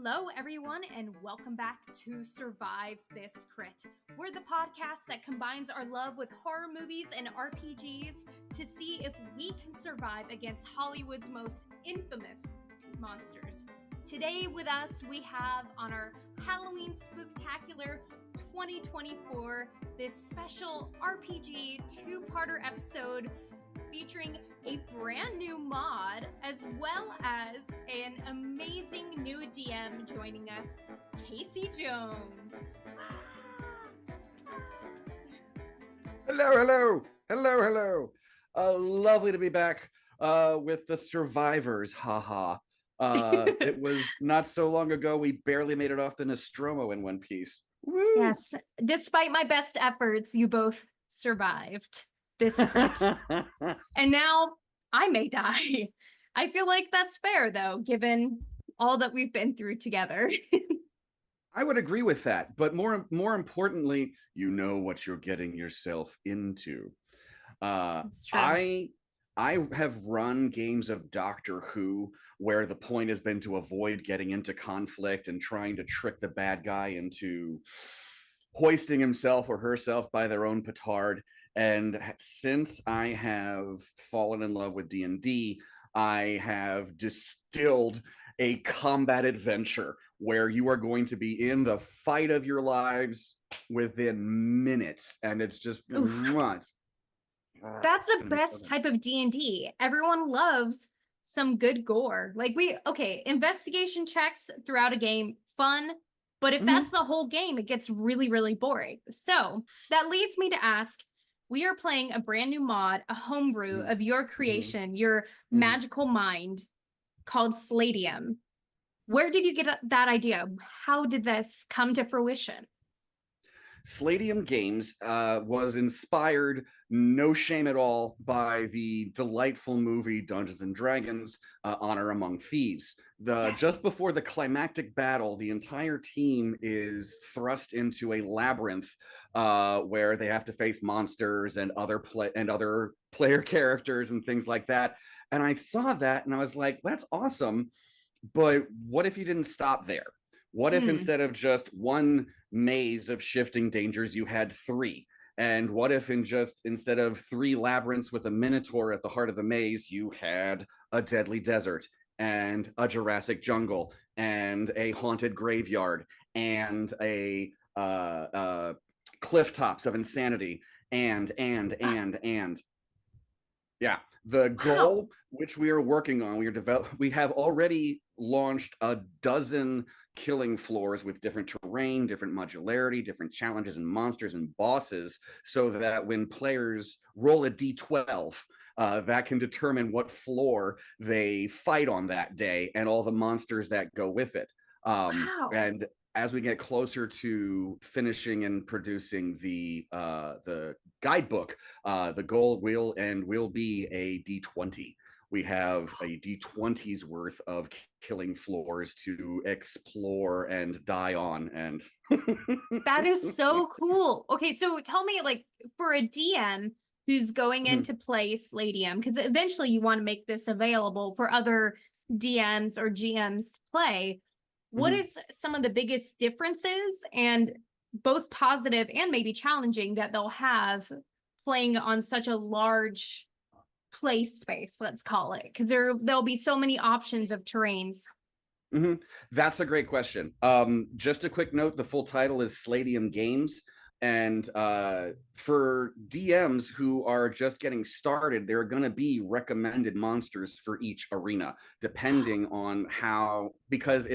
Hello, everyone, and welcome back to Survive This Crit. We're the podcast that combines our love with horror movies and RPGs to see if we can survive against Hollywood's most infamous monsters. Today with us, we have on our Halloween Spooktacular 2024 this special RPG two-parter episode featuring a brand new mod as well as an amazing new DM joining us, Casey Jones. Hello. Lovely to be back with the survivors, haha. It was not so long ago we barely made it off the Nostromo in one piece. Woo! Yes, despite my best efforts, you both survived this crit. And now I may die. I feel like that's fair, though, given all that we've been through together. I would agree with that, but more importantly, you know what you're getting yourself into. That's true. I have run games of Doctor Who where the point has been to avoid getting into conflict and trying to trick the bad guy into hoisting himself or herself by their own petard. And since I have fallen in love with D&D, I have distilled a combat adventure where you are going to be in the fight of your lives within minutes. And it's just... That's the best type of D&D. Everyone loves some good gore. Like investigation checks throughout a game, fun. But if that's the whole game, it gets really, really boring. So that leads me to ask, we are playing a brand new mod, a homebrew of your creation, your magical mind called Slaydium. Where did you get that idea? How did this come to fruition? Slaydium Games was inspired, no shame at all, by the delightful movie Dungeons and Dragons, Honor Among Thieves. Just before the climactic battle, the entire team is thrust into a labyrinth where they have to face monsters and other player characters and things like that. And I saw that and I was like, that's awesome. But what if you didn't stop there? What if instead of just one maze of shifting dangers, you had three? And what if instead of three labyrinths with a minotaur at the heart of the maze, you had a deadly desert and a Jurassic jungle and a haunted graveyard and a cliff tops of insanity and. Yeah, the goal which we are working on, we have already launched a dozen killing floors with different terrain, different modularity, different challenges and monsters and bosses, so that when players roll a d12, that can determine what floor they fight on that day and all the monsters that go with it. And as we get closer to finishing and producing the guidebook, the goal will be a D20. We have a D20's worth of killing floors to explore and die on. And that is so cool. Okay, so tell me, like, for a DM who's going in to play Slaydium, because eventually you want to make this available for other DMs or GMs to play. What is some of the biggest differences, and both positive and maybe challenging, that they'll have playing on such a large play space, let's call it, because there'll be so many options of terrains? That's a great question. Just a quick note, the full title is Slaydium Games. And for DMs who are just getting started, there are going to be recommended monsters for each arena, depending on because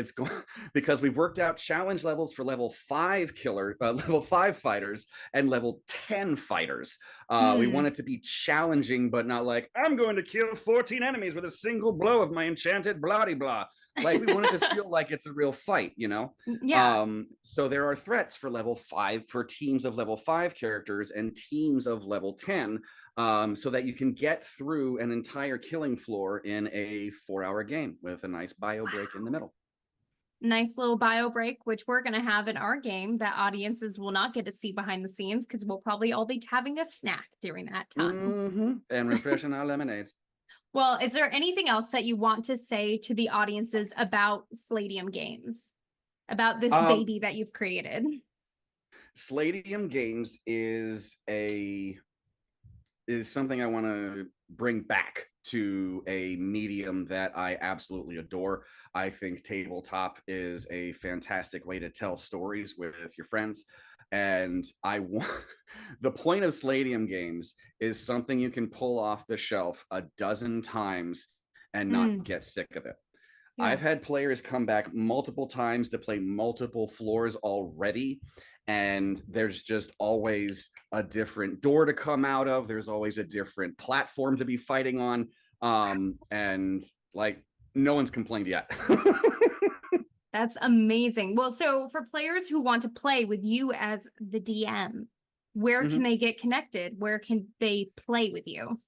we've worked out challenge levels for level 5 level 5 fighters and level 10 fighters. We want it to be challenging, but not like, I'm going to kill 14 enemies with a single blow of my enchanted blah-de-blah. Like, we want it to feel like it's a real fight, you know? Yeah. So there are threats for level 5, for teams of level 5 characters and teams of level 10, so that you can get through an entire killing floor in a 4-hour game with a nice bio break in the middle. Nice little bio break, which we're going to have in our game that audiences will not get to see behind the scenes, because we'll probably all be having a snack during that time. And refreshing our lemonades. Well, is there anything else that you want to say to the audiences about Slaydium Games, about this baby that you've created? Slaydium Games is something I want to bring back to a medium that I absolutely adore. I think tabletop is a fantastic way to tell stories with your friends. And I want the point of Slaydium Games is something you can pull off the shelf a dozen times and not get sick of it. Yeah. I've had players come back multiple times to play multiple floors already, and there's just always a different door to come out of. There's always a different platform to be fighting on, and like no one's complained yet. That's amazing. Well, so for players who want to play with you as the DM, where can they get connected? Where can they play with you?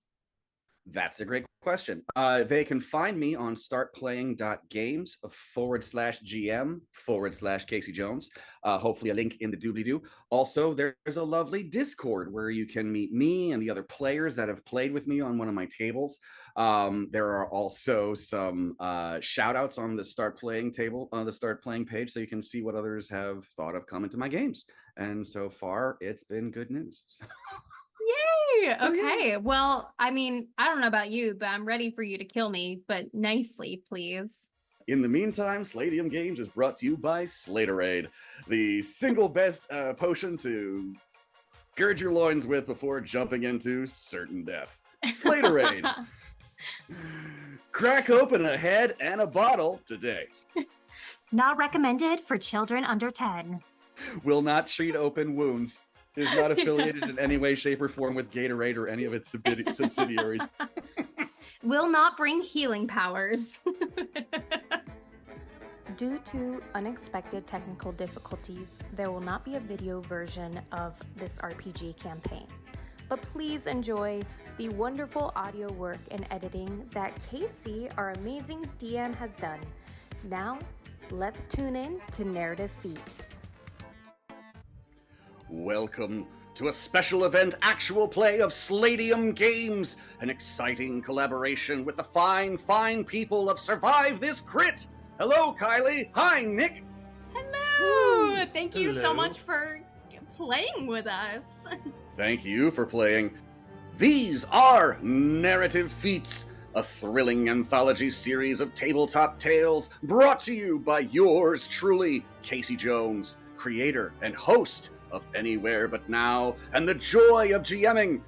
That's a great question. They can find me on startplaying.games/GM/Casey Jones. Hopefully a link in the doobly-doo. Also, there's a lovely Discord where you can meet me and the other players that have played with me on one of my tables. There are also some shout outs on the Start Playing table, on the Start Playing page, so you can see what others have thought of coming to my games. And so far, it's been good news. Yay! So, okay. Yeah. Well, I mean, I don't know about you, but I'm ready for you to kill me, but nicely, please. In the meantime, Slaydium Games is brought to you by Slaydium, the single best potion to gird your loins with before jumping into certain death. Slaydium. Crack open a head and a bottle today. Not recommended for children under 10. Will not treat open wounds. Is not affiliated in any way, shape, or form with Gatorade or any of its subsidiaries. Will not bring healing powers. Due to unexpected technical difficulties, there will not be a video version of this RPG campaign. But please enjoy the wonderful audio work and editing that Casey, our amazing DM, has done. Now, let's tune in to Narrative Feats. Welcome to a special event actual play of Slaydium Games, an exciting collaboration with the fine, fine people of Survive This Crit. Hello, Kylie. Hi, Nick. Hello. Thank you so much for playing with us. Thank you for playing. These are Narrative Feats, a thrilling anthology series of tabletop tales brought to you by yours truly, Casey Jones, creator and host of Anywhere But Now and the joy of GMing.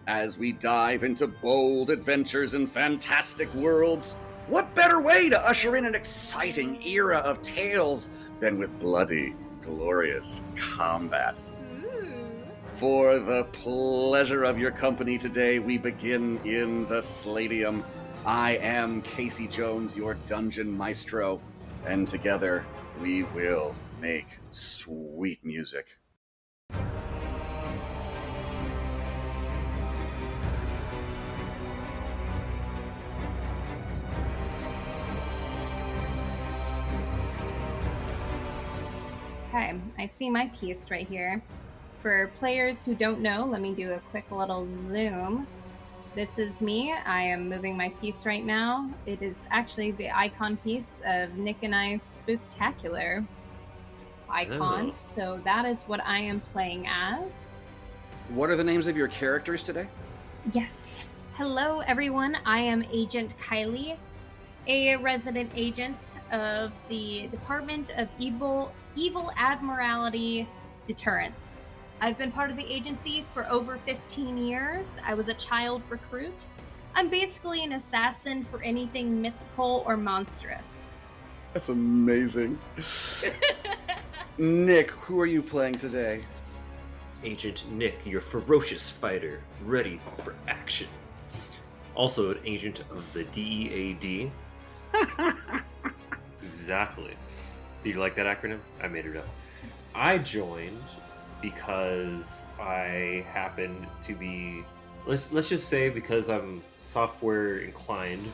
As we dive into bold adventures and fantastic worlds, what better way to usher in an exciting era of tales than with bloody, glorious combat? For the pleasure of your company today, we begin in the Slaydium. I am Casey Jones, your dungeon maestro, and together we will make sweet music. Okay, I see my piece right here. For players who don't know, let me do a quick little zoom. This is me. I am moving my piece right now. It is actually the icon piece of Nick and I's Spooktacular icon. Oh. So that is what I am playing as. What are the names of your characters today? Yes. Hello, everyone. I am Agent Kylie, a resident agent of the Department of Evil Admiralty Deterrence. I've been part of the agency for over 15 years. I was a child recruit. I'm basically an assassin for anything mythical or monstrous. That's amazing. Nick, who are you playing today? Agent Nick, your ferocious fighter, ready for action. Also an agent of the D.E.A.D. Exactly. Do you like that acronym? I made it up. I joined because I happen to be, let's just say, because I'm software inclined,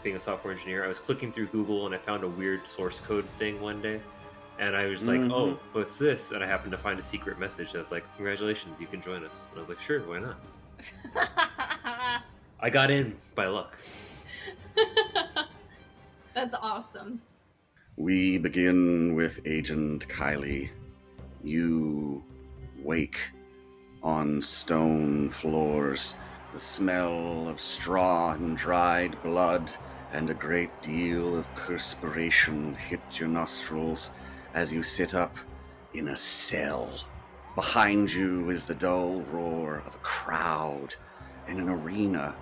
being a software engineer, I was clicking through Google and I found a weird source code thing one day. And I was like, oh, what's this? And I happened to find a secret message that was like, congratulations, you can join us. And I was like, sure, why not? I got in by luck. That's awesome. We begin with Agent Kylie. You wake on stone floors. The smell of straw and dried blood and a great deal of perspiration hit your nostrils as you sit up in a cell. Behind you is the dull roar of a crowd in an arena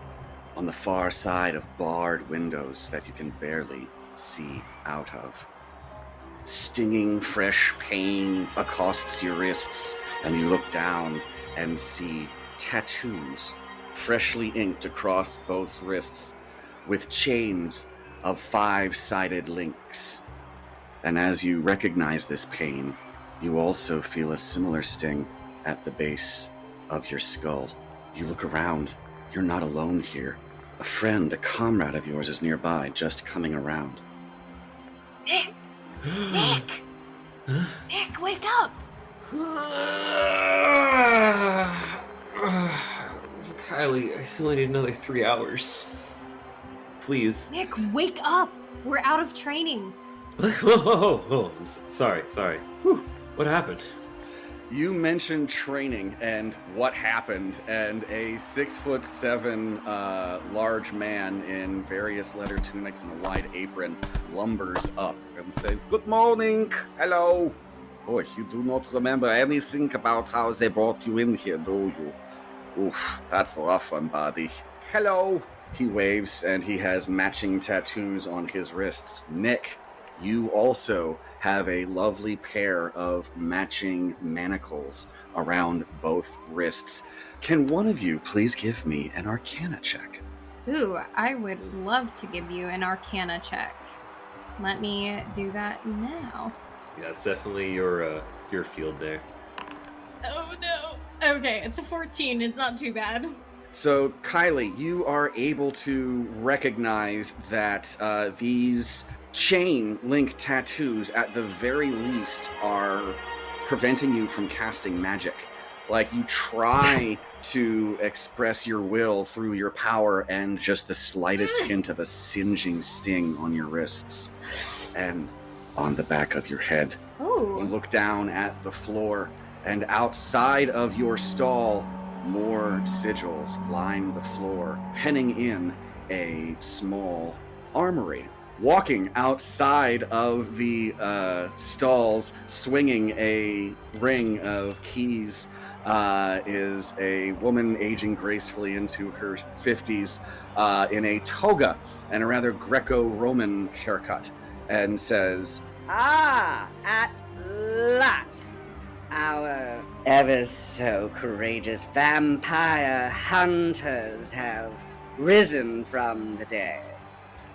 on the far side of barred windows that you can barely see out of. Stinging fresh pain accosts your wrists, and you look down and see tattoos freshly inked across both wrists with chains of 5-sided links. And as you recognize this pain, you also feel a similar sting at the base of your skull. You look around. You're not alone here. A friend, a comrade of yours is nearby, just coming around. Nick! Nick! Nick, wake up! Kylie, I still need another 3 hours. Please. Nick, wake up! We're out of training. Whoa, I'm sorry. Whew. What happened? You mentioned training and what happened, and a 6'7" large man in various leather tunics and a wide apron lumbers up and says, "Good morning, hello. Oh, you do not remember anything about how they brought you in here, do you? Oof, that's a rough one, buddy. Hello." He waves, and he has matching tattoos on his wrists. Nick, you also have a lovely pair of matching manacles around both wrists. Can one of you please give me an Arcana check? Ooh, I would love to give you an Arcana check. Let me do that now. Yeah, it's definitely your field there. Oh no. Okay, it's a 14. It's not too bad. So, Kylie, you are able to recognize that these chain-link tattoos, at the very least, are preventing you from casting magic. Like, you try to express your will through your power, and just the slightest hint of a singeing sting on your wrists and on the back of your head. Ooh. You look down at the floor, and outside of your stall, more sigils line the floor, penning in a small armory. Walking outside of the stalls, swinging a ring of keys, is a woman aging gracefully into her 50s in a toga and a rather Greco-Roman haircut, and says, "Ah, at last! Our ever so courageous vampire hunters have risen from the dead."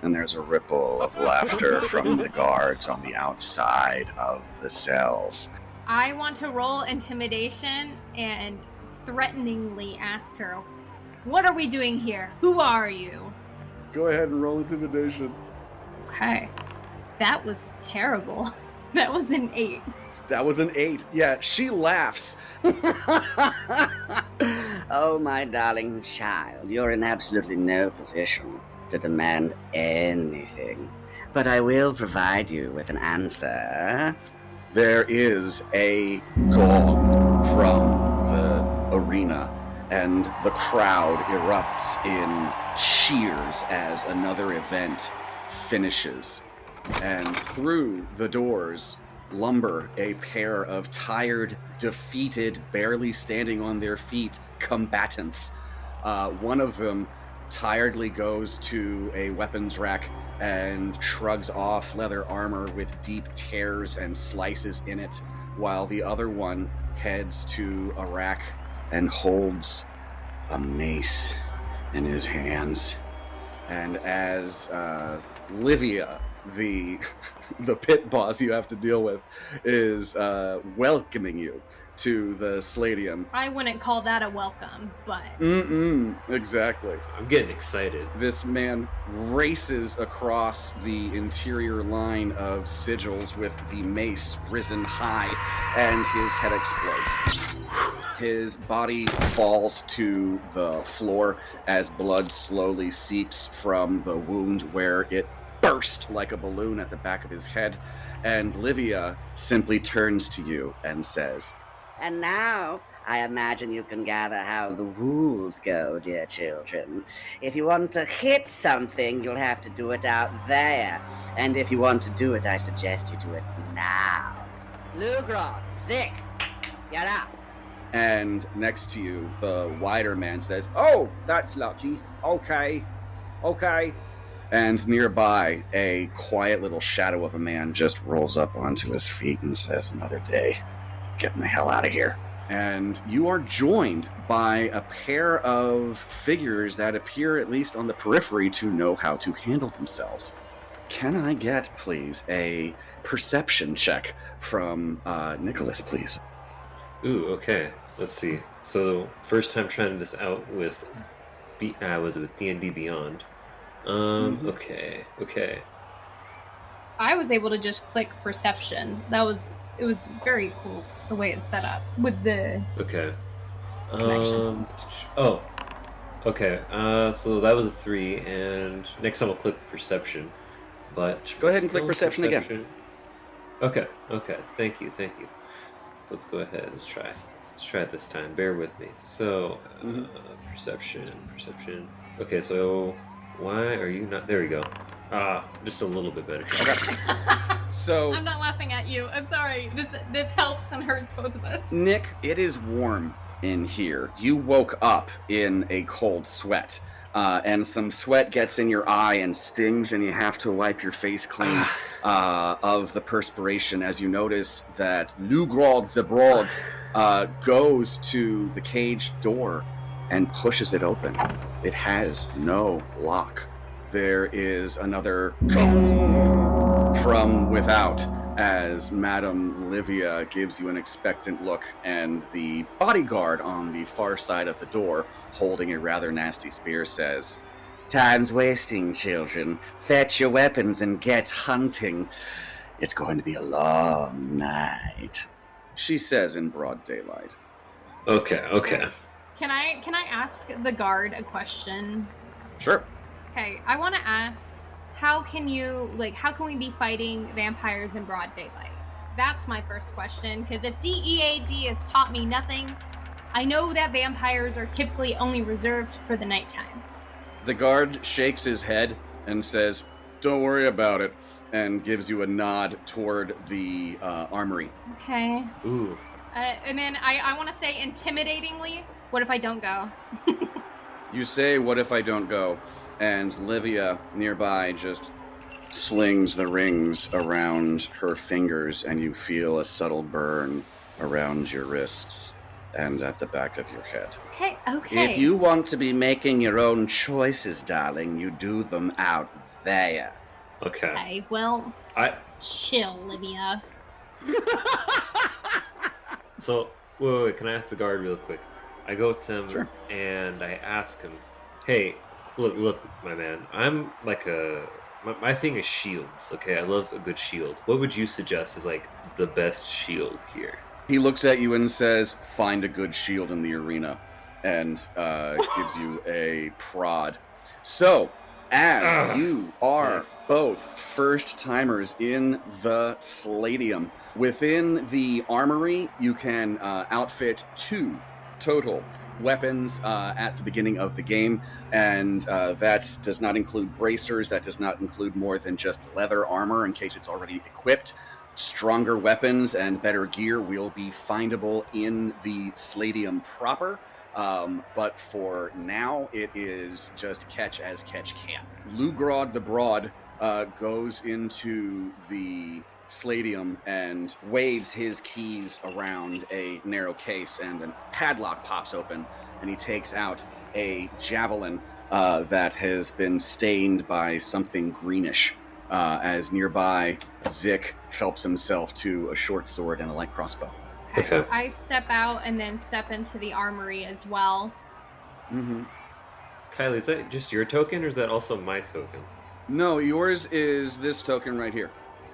And there's a ripple of laughter from the guards on the outside of the cells. I want to roll intimidation and threateningly ask her, "What are we doing here? Who are you?" Go ahead and roll intimidation. Okay. That was terrible. That was an 8. That was an 8. Yeah, she laughs. Oh, my darling child, you're in absolutely no position to demand anything, but I will provide you with an answer. There is a gong from the arena, and the crowd erupts in cheers as another event finishes. And through the doors lumber a pair of tired, defeated, barely standing on their feet combatants. One of them tiredly goes to a weapons rack and shrugs off leather armor with deep tears and slices in it, while the other one heads to a rack and holds a mace in his hands. And as Livia, the pit boss you have to deal with, is welcoming you to the Slaydium. I wouldn't call that a welcome, but... Exactly. I'm getting excited. This man races across the interior line of sigils with the mace risen high, and his head explodes. His body falls to the floor as blood slowly seeps from the wound where it burst like a balloon at the back of his head. And Livia simply turns to you and says, And now, I imagine you can gather how the rules go, dear children. If you want to hit something, you'll have to do it out there. And if you want to do it, I suggest you do it now. Lugrod, Zik, get up. And next to you, the wider man says, Oh, that's lucky. Okay. And nearby, a quiet little shadow of a man just rolls up onto his feet and says, Another day. Getting the hell out of here. And you are joined by a pair of figures that appear, at least on the periphery, to know how to handle themselves. Can I get, please, a perception check from Nicholas, please? Ooh, okay. Let's see. So, first time trying this out with was it with D&D Beyond? Okay. I was able to just click perception. It was very cool the way it's set up with the connection. Okay. So that was a 3, and next time I'll click perception. But go ahead and click perception again. Okay. Thank you. Let's go ahead. Let's try it this time. Bear with me. So, perception. Okay, so why are you not... There we go. Just a little bit better. Okay. So... I'm not laughing at you. I'm sorry. This helps and hurts both of us. Nick, it is warm in here. You woke up in a cold sweat. And some sweat gets in your eye and stings, and you have to wipe your face clean of the perspiration as you notice that Lugrod the Broad goes to the cage door and pushes it open. It has no lock. There is another from without as Madame Livia gives you an expectant look, and the bodyguard on the far side of the door, holding a rather nasty spear, says, Time's wasting, children. Fetch your weapons and get hunting. It's going to be a long night, she says in broad daylight. Okay. Can I ask the guard a question? Sure. Okay, I want to ask, how can we be fighting vampires in broad daylight? That's my first question, because if D.E.A.D has taught me nothing, I know that vampires are typically only reserved for the nighttime. The guard shakes his head and says, Don't worry about it, and gives you a nod toward the armory. Okay. Ooh. And then I want to say intimidatingly, what if I don't go? You say, what if I don't go? And Livia nearby just slings the rings around her fingers, and you feel a subtle burn around your wrists and at the back of your head. Okay. If you want to be making your own choices, darling, you do them out there. Okay. Well, chill, Livia. So, wait, can I ask the guard real quick? I go to him, Sure. And I ask him, hey, look, my man, I'm like my thing is shields, okay? I love a good shield. What would you suggest is like the best shield here? He looks at you and says, find a good shield in the arena, and gives you a prod. So, as you are both first-timers in the Slaydium, within the armory, you can outfit 2 total weapons at the beginning of the game, and that does not include bracers, that does not include more than just leather armor in case it's already equipped. Stronger weapons and better gear will be findable in the Slaydium proper, but for now it is just catch as catch can. Lugrod the Broad goes into the Slaydium and waves his keys around a narrow case, and a padlock pops open, and he takes out a javelin that has been stained by something greenish, as nearby Zik helps himself to a short sword and a light crossbow. Okay. I step out and then step into the armory as well. Mm-hmm. Kylie, is that just your token, or is that also my token? No, yours is this token right here.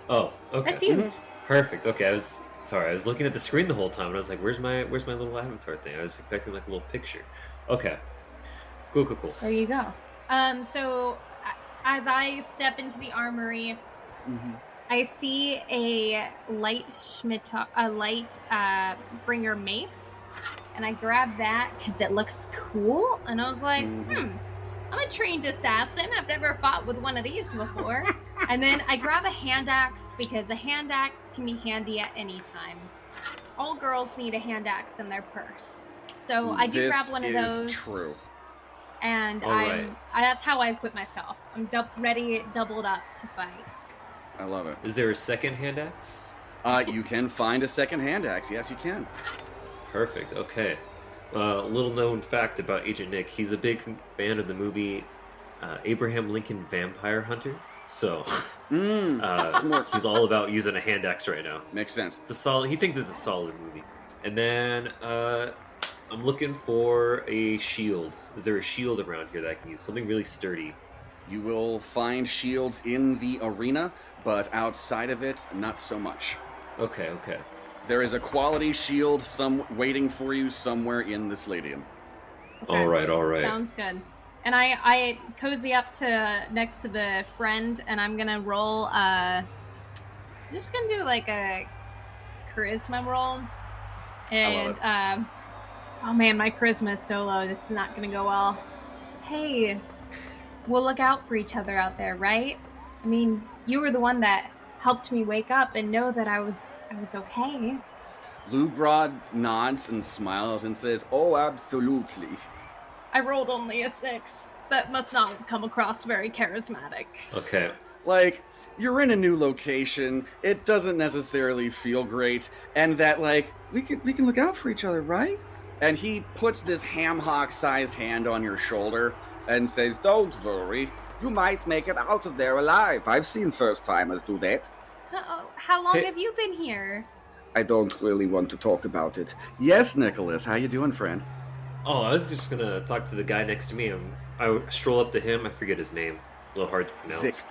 Oh, okay. That's you. Mhm. Perfect. Okay, I was looking at the screen the whole time, and I was like, "Where's my little avatar thing?" I was expecting like a little picture. Okay. Cool. There you go. So as I step into the armory, I see a light bringer mace, and I grab that because it looks cool. And I was like, I'm a trained assassin. I've never fought with one of these before. And then I grab a hand axe because a hand axe can be handy at any time. All girls need a hand axe in their purse. So I do grab one of those. True. And that's how I equip myself. I'm ready, doubled up to fight. I love it. Is there a second hand axe? You can find a second hand axe. Yes, you can. Perfect. Okay. Little known fact about Agent Nick: he's a big fan of the movie Abraham Lincoln Vampire Hunter. So he's all about using a hand axe right now. Makes sense. He thinks it's a solid movie. And then I'm looking for a shield. Is there a shield around here that I can use? Something really sturdy. You will find shields in the arena, but outside of it, not so much. Okay. There is a quality shield waiting for you somewhere in the Slaydium. Okay. All right. Sounds good. And I cozy up to next to the friend, and I'm gonna roll. Just gonna do like a charisma roll. And oh man, my charisma is so low. This is not gonna go well. Hey, we'll look out for each other out there, right? I mean, you were the one that helped me wake up and know that I was okay. Lugrod nods and smiles and says, "Oh, absolutely." I rolled only a 6. That must not have come across very charismatic. Okay. Like, you're in a new location, it doesn't necessarily feel great, and that, like, we can look out for each other, right? And he puts this ham-hock-sized hand on your shoulder and says, "Don't worry, you might make it out of there alive. I've seen first-timers do that." How long have you been here? I don't really want to talk about it. Yes, Nicholas, how you doing, friend? Oh, I was just gonna talk to the guy next to me. I stroll up to him. I forget his name. A little hard to pronounce.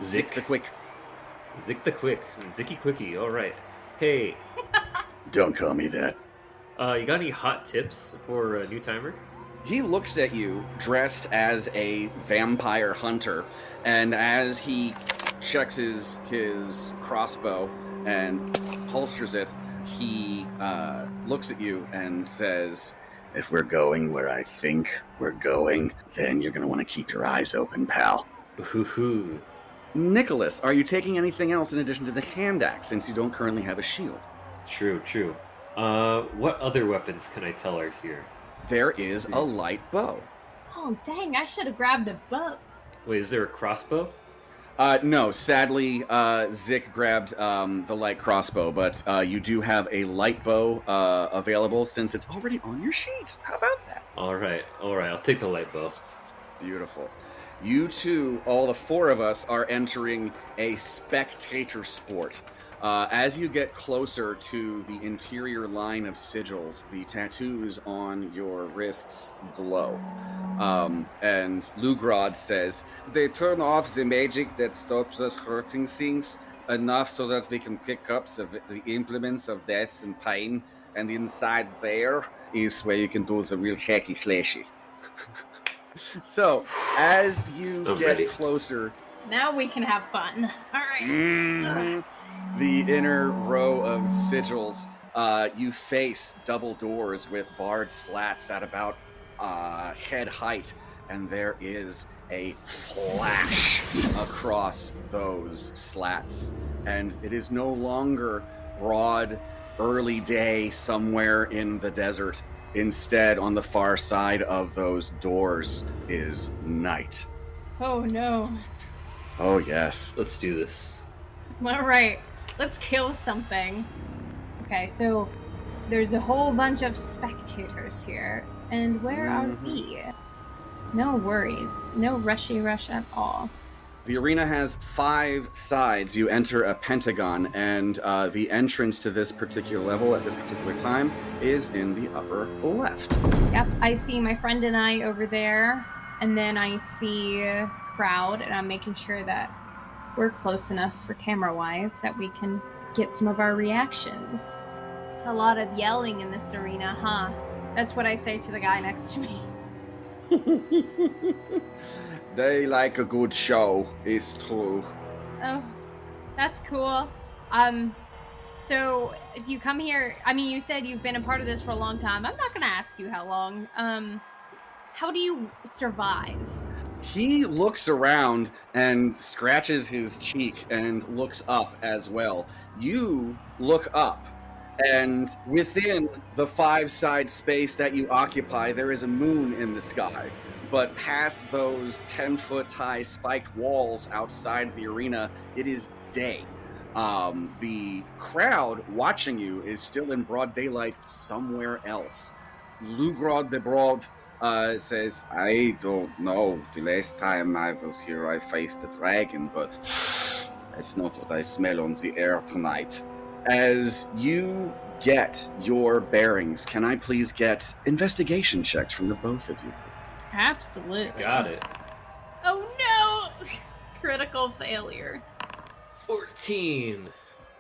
Zick the Quick. Zick the Quick. Zicky Quickie. All right. Hey. Don't call me that. You got any hot tips for a new timer? He looks at you dressed as a vampire hunter, and as he checks his crossbow and holsters it, he looks at you and says, "If we're going where I think we're going, then you're going to want to keep your eyes open, pal." Hoo-hoo. Nicholas, are you taking anything else in addition to the hand axe, since you don't currently have a shield? True. What other weapons can I tell are here? There is a light bow. Oh, dang, I should have grabbed a bow. Wait, is there a crossbow? No, sadly, Zick grabbed the light crossbow, but you do have a light bow available since it's already on your sheet. How about that? All right, I'll take the light bow. Beautiful. You two, all the 4 of us, are entering a spectator sport. As you get closer to the interior line of sigils, the tattoos on your wrists glow. And Lugrod says, "They turn off the magic that stops us hurting things enough so that we can pick up the implements of death and pain, and inside there is where you can do the real hacky slashy." So, as you get closer... Now we can have fun. All right. The inner row of sigils, you face double doors with barred slats at about head height, and there is a flash across those slats. And it is no longer broad, early day somewhere in the desert. Instead, on the far side of those doors is night. Oh, no. Oh, yes. Let's do this. All right. Let's kill something. Okay, so there's a whole bunch of spectators here. And where are we? No worries. No rushy rush at all. The arena has 5 sides. You enter a pentagon, and the entrance to this particular level at this particular time is in the upper left. Yep, I see my friend and I over there, and then I see a crowd, and I'm making sure that we're close enough for camera-wise that we can get some of our reactions. A lot of yelling in this arena, huh? That's what I say to the guy next to me. They like a good show, it's true. Oh, that's cool. So if you come here, I mean, you said you've been a part of this for a long time. I'm not gonna ask you how long. How do you survive? He looks around and scratches his cheek and looks up as well. You look up, and within the 5-side space that you occupy, there is a moon in the sky. But past those 10-foot high spiked walls outside the arena, it is day. The crowd watching you is still in broad daylight somewhere else. Lugrod de Broad says, I don't know. The last time I was here, I faced a dragon, but that's not what I smell on the air tonight. As you get your bearings, can I please get investigation checks from the both of you? Absolutely. Got it. Oh no! Critical failure. 14.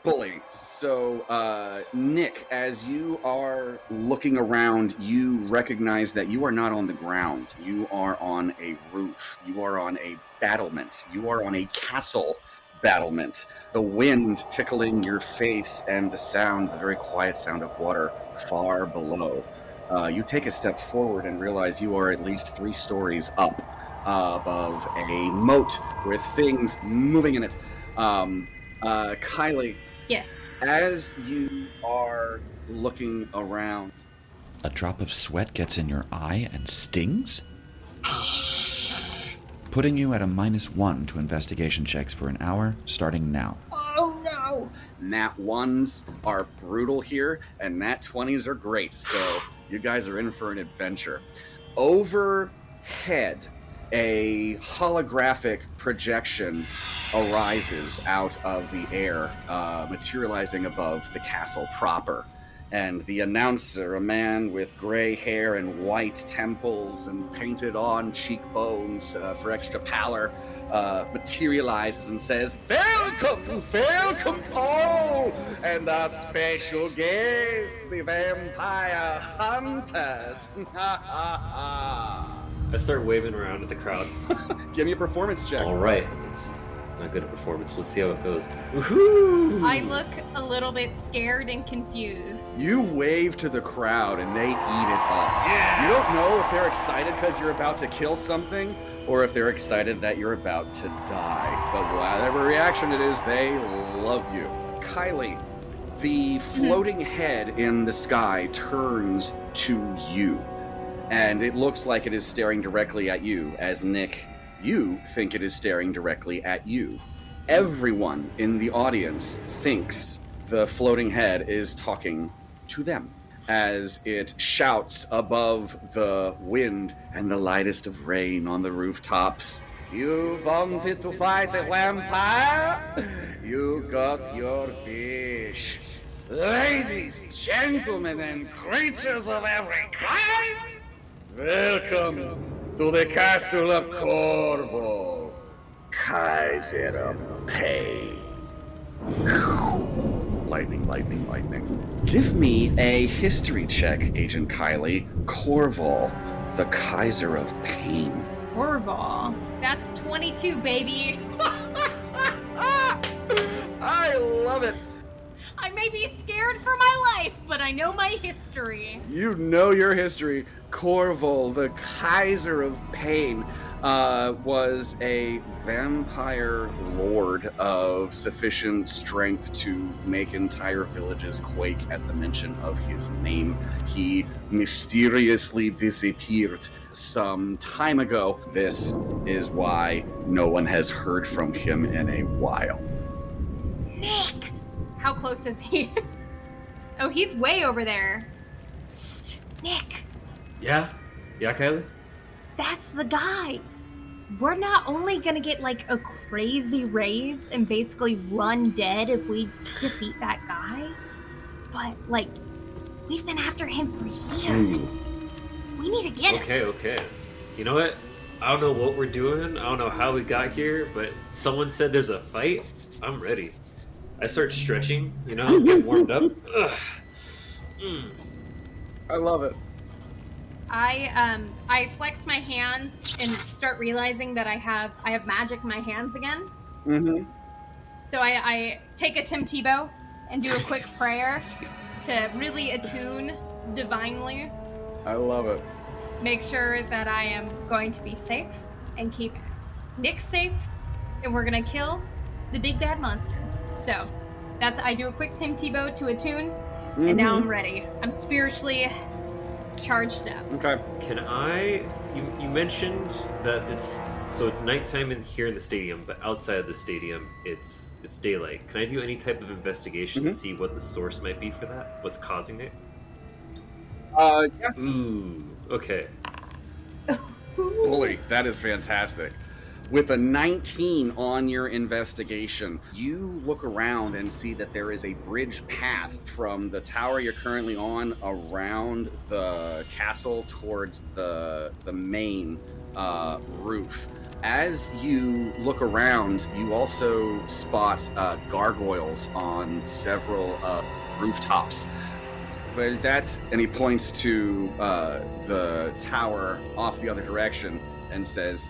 Bully. So, Nick, as you are looking around, you recognize that you are not on the ground. You are on a roof. You are on a battlement. You are on a castle battlement. The wind tickling your face and the sound, the very quiet sound of water far below. You take a step forward and realize you are at least 3 stories up above a moat with things moving in it. Kylie. Yes. As you are looking around, A drop of sweat gets in your eye and stings? Putting you at a -1 to investigation checks for an hour, starting now. Oh no! Nat 1s are brutal here, and Nat 20s are great, so you guys are in for an adventure. Overhead, a holographic projection arises out of the air, materializing above the castle proper. And the announcer, a man with gray hair and white temples and painted-on cheekbones for extra pallor, materializes and says, Welcome all, and our special guests, the Vampire Hunters. I start waving around at the crowd. Give me a performance check. All right. It's not good at performance. Let's see how it goes. Woohoo! I look a little bit scared and confused. You wave to the crowd and they eat it up. Yeah! You don't know if they're excited because you're about to kill something or if they're excited that you're about to die. But whatever reaction it is, they love you. Kylie, the floating head in the sky turns to you. And it looks like it is staring directly at you, as Nick, you think it is staring directly at you. Everyone in the audience thinks the floating head is talking to them, as it shouts above the wind and the lightest of rain on the rooftops. You wanted to fight a vampire? You got your wish. Ladies, gentlemen, and creatures of every kind, welcome to the Castle of Korvol, Kaiser of Pain. Lightning, lightning, lightning. Give me a history check, Agent Kylie. Korvol, the Kaiser of Pain. Korvol. That's 22, baby. I love it. I may be scared for my life, but I know my history. You know your history. Korvol, the Kaiser of Pain, was a vampire lord of sufficient strength to make entire villages quake at the mention of his name. He mysteriously disappeared some time ago. This is why no one has heard from him in a while. Nick! How close is he? Oh, he's way over there. Psst, Nick. Yeah? Yeah, Kylie? That's the guy. we're not only gonna get like a crazy raise and basically run dead if we defeat that guy, but like we've been after him for years. We need to get him. Okay. You know what? I don't know what we're doing. I don't know how we got here, but someone said there's a fight. I'm ready. I start stretching, get warmed up. Ugh. I love it. I flex my hands and start realizing that I have magic in my hands again. Mm-hmm. So I take a Tim Tebow and do a quick prayer to really attune divinely. I love it. Make sure that I am going to be safe and keep Nick safe, and we're gonna kill the big bad monster. So I do a quick Tim Tebow to attune, and now I'm ready. I'm spiritually charged up. Okay. Can I? You mentioned that it's nighttime here in the stadium, but outside of the stadium, it's daylight. Can I do any type of investigation to see what the source might be for that? What's causing it? Yeah. Ooh. Okay. Bully, that is fantastic. With a 19 on your investigation, you look around and see that there is a bridge path from the tower you're currently on around the castle towards the main roof. As you look around, you also spot gargoyles on several rooftops. Well, and he points to the tower off the other direction and says,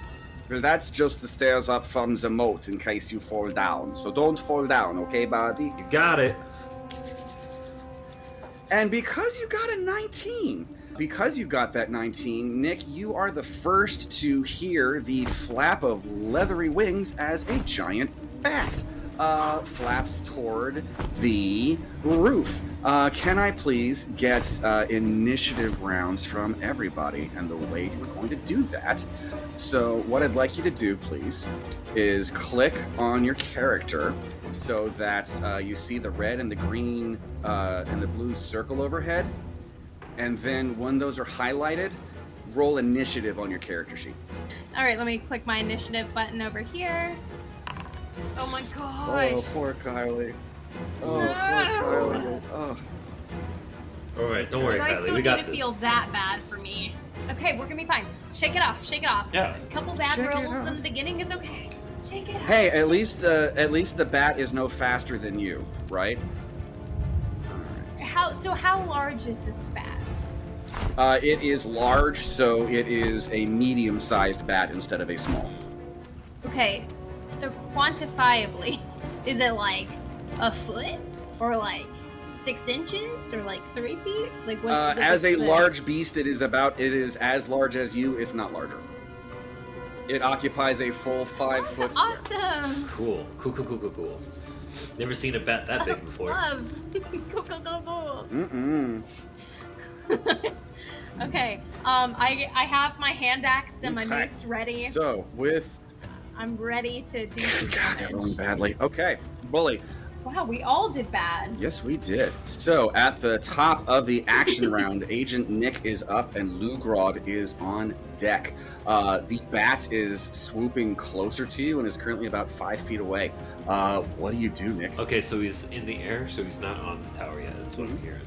well, that's just the stairs up from the moat in case you fall down. So don't fall down, okay, buddy? You got it. And because you got that 19, Nick, you are the first to hear the flap of leathery wings as a giant bat flaps toward the roof. Can I please get initiative rounds from everybody? And the way you're going to do that, so what I'd like you to do, please, is click on your character so that you see the red and the green and the blue circle overhead. And then when those are highlighted, roll initiative on your character sheet. All right, let me click my initiative button over here. Oh my gosh. Oh, poor Kylie. Oh, No. poor Kylie. Oh. All right, don't worry, I Kylie. still We got need to this. feel that bad for me. Okay, we're gonna be fine. Shake it off. Yeah. A couple bad Shake it rolls off. in the beginning is okay. Shake it off. Hey, at least the bat is no faster than you, right? How large is this bat? It is large, so it is a medium-sized bat instead of a small. Okay, so quantifiably, is it like a foot or like 6 inches or like 3 feet? Like what's As a this? large beast, it is as large as you, if not larger. It occupies a full 5 foot square. Awesome. Cool. Never seen a bat that big before. Love. Cool. Mm-mm. Okay. I have my hand axe and my Okay. mace ready. So I'm ready to do some God, they're damage. rolling badly. Okay, Bully. Wow, we all did bad. Yes, we did. So at the top of the action round, Agent Nick is up and Lugrod is on deck. The bat is swooping closer to you and is currently about 5 feet away. What do you do, Nick? Okay, so he's in the air, so he's not on the tower yet. That's what I'm hearing.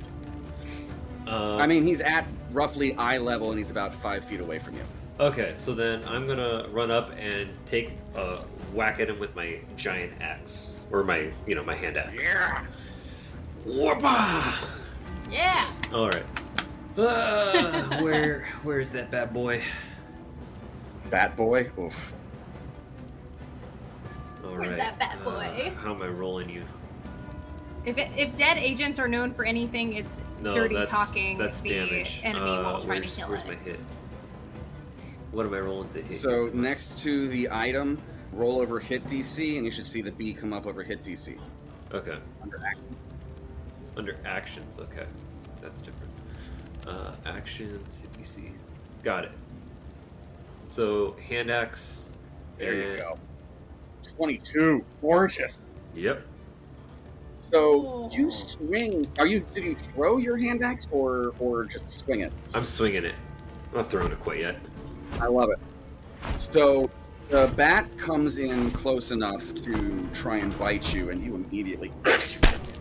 I mean, he's at roughly eye level and he's about 5 feet away from you. Okay, so then I'm gonna run up and take a whack at him with my giant axe, or my hand axe. Yeah. Warpa! Yeah. All right. Where's that bad boy? Bat boy? Oof. All Where's right. that bad boy? How am I rolling you? If dead agents are known for anything, it's No, dirty that's talking that's the damage. enemy while trying to kill where's it. my hit? What am I rolling to hit? So next to the item, roll over hit DC, and you should see the B come up over hit DC. Okay. Under action. Under actions, okay. That's different. Actions, hit DC. Got it. So hand axe. There you and- go. 22. Gorgeous. Yep. So you swing. Did you throw your hand axe or just swing it? I'm swinging it. I'm not throwing it quite yet. I love it. So The bat comes in close enough to try and bite you, and you immediately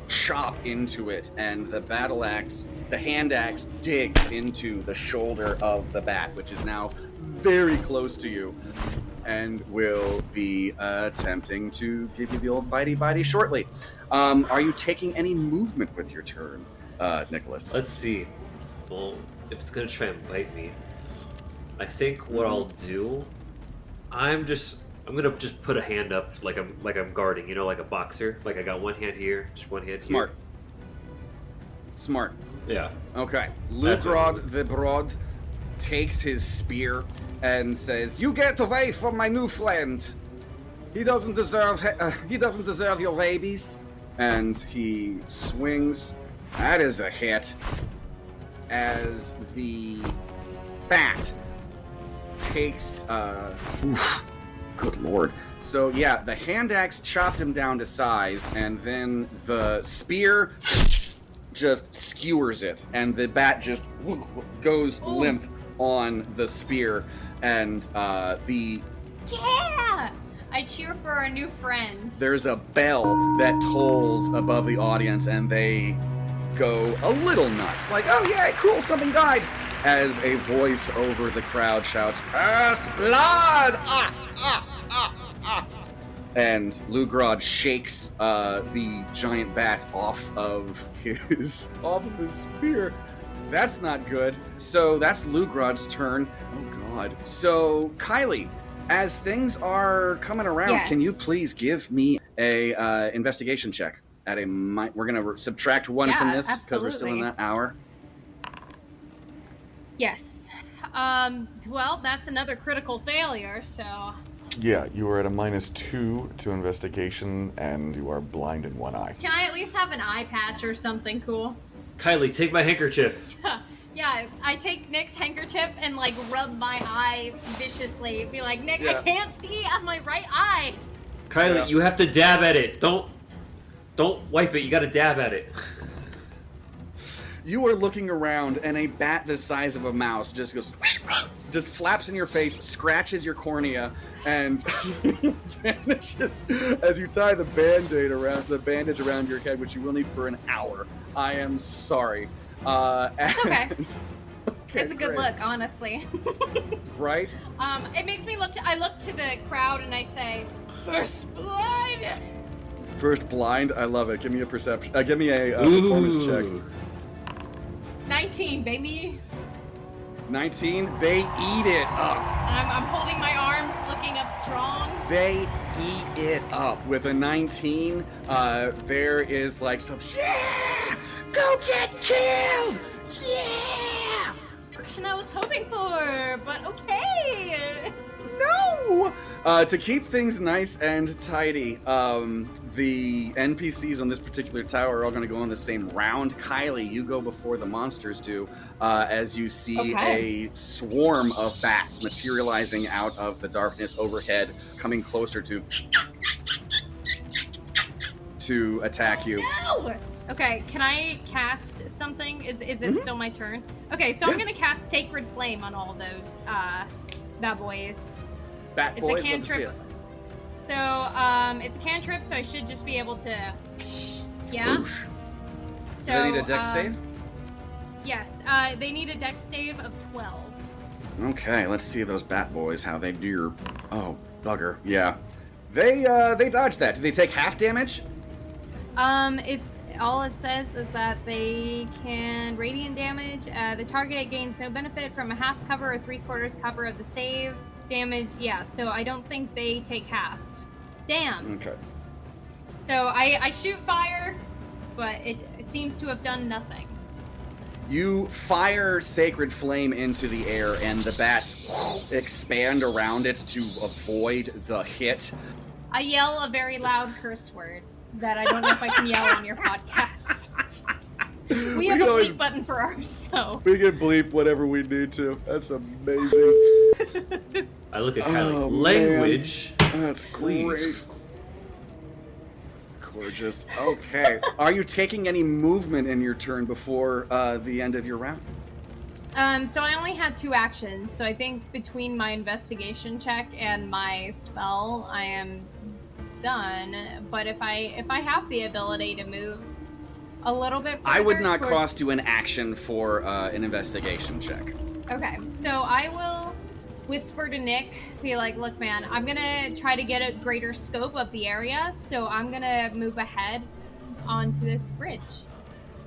chop into it, and the battle axe, the hand axe, digs into the shoulder of the bat, which is now very close to you, and will be attempting to give you the old bitey shortly. Are you taking any movement with your turn, Nicholas? Let's see. Well, if it's gonna try and bite me, I think what I'll do, I'm gonna just put a hand up like I'm guarding, you know, like a boxer. Like I got one hand here, just one hand Smart. here. Smart. Yeah. Okay. Lugrod the Broad takes his spear and says, "You get away from my new friend. He doesn't deserve your rabies." And he swings. That is a hit. As the bat takes, good lord. So yeah, the hand axe chopped him down to size, and then the spear just skewers it, and the bat just goes limp on the spear, and Yeah! I cheer for our new friend. There's a bell that tolls above the audience, and they go a little nuts. Like, oh yeah, cool, something died. As a voice over the crowd shouts, "First blood! Ah, ah, ah, ah." And Lugrod shakes the giant bat off of his spear. That's not good. So that's Lugrod's turn. Oh god. So Kylie, as things are coming around, Yes. can you please give me a investigation check? We're gonna subtract one from this because we're still in absolutely. that hour. Yes. Well, that's another critical failure, so... Yeah, you are at a -2 to investigation, and you are blind in one eye. Can I at least have an eye patch or something cool? Kylie, take my handkerchief. Yeah, I take Nick's handkerchief and, like, rub my eye viciously. Be like, Nick, I Yeah. can't see on my right eye! Kylie, Yeah. you have to dab at it. Don't wipe it. You gotta dab at it. You are looking around, and a bat the size of a mouse just goes, just flaps in your face, scratches your cornea, and vanishes as you tie the bandage around your head, which you will need for an hour. I am sorry. It's okay. Okay, It's a good great. look, honestly. Right? It makes me I look to the crowd and I say, First blood! First blind, I love it. Give me a perception. Give me a performance check. 19, baby. 19. They eat it up. I'm holding my arms, looking up strong. They eat it up. With a 19, there is like some, yeah! Go get killed! Yeah! Action I was hoping for, but okay. No! To keep things nice and tidy, the NPCs on this particular tower are all going to go on the same round. Kylie, you go before the monsters do, as you see a swarm of bats materializing out of the darkness overhead, coming closer to attack you. No! Okay, can I cast something? Is it still my turn? Okay, so I'm gonna cast Sacred Flame on all those bad boys. Bat It's boys, a love to see cantrip. it. So it's a cantrip, so I should just be able to. Yeah. Whoosh. So They need a dex save? Yes, they need a dex save of 12. Okay, let's see those bat boys, how they do. Oh, bugger. Yeah. They dodge that. Do they take half damage? It's all it says is that they can radiant damage. The target gains no benefit from a half cover or 3/4 cover of the save damage. Yeah, so I don't think they take half. Damn. Okay. So I shoot fire, but it seems to have done nothing. You fire Sacred Flame into the air, and the bats expand around it to avoid the hit. I yell a very loud curse word that I don't know if I can yell on your podcast. We have a can always- bleep button for ours, so. We can bleep whatever we need to. That's amazing. I look at Kylie. Oh, Language. That's Please. great. Gorgeous. Okay. Are you taking any movement in your turn before the end of your round? So I only had 2 actions, so I think between my investigation check and my spell, I am done. But if I have the ability to move a little bit further, I would not cost you an action for an investigation check. Okay, so I will whisper to Nick, be like, look, man, I'm gonna try to get a greater scope of the area, so I'm gonna move ahead onto this bridge.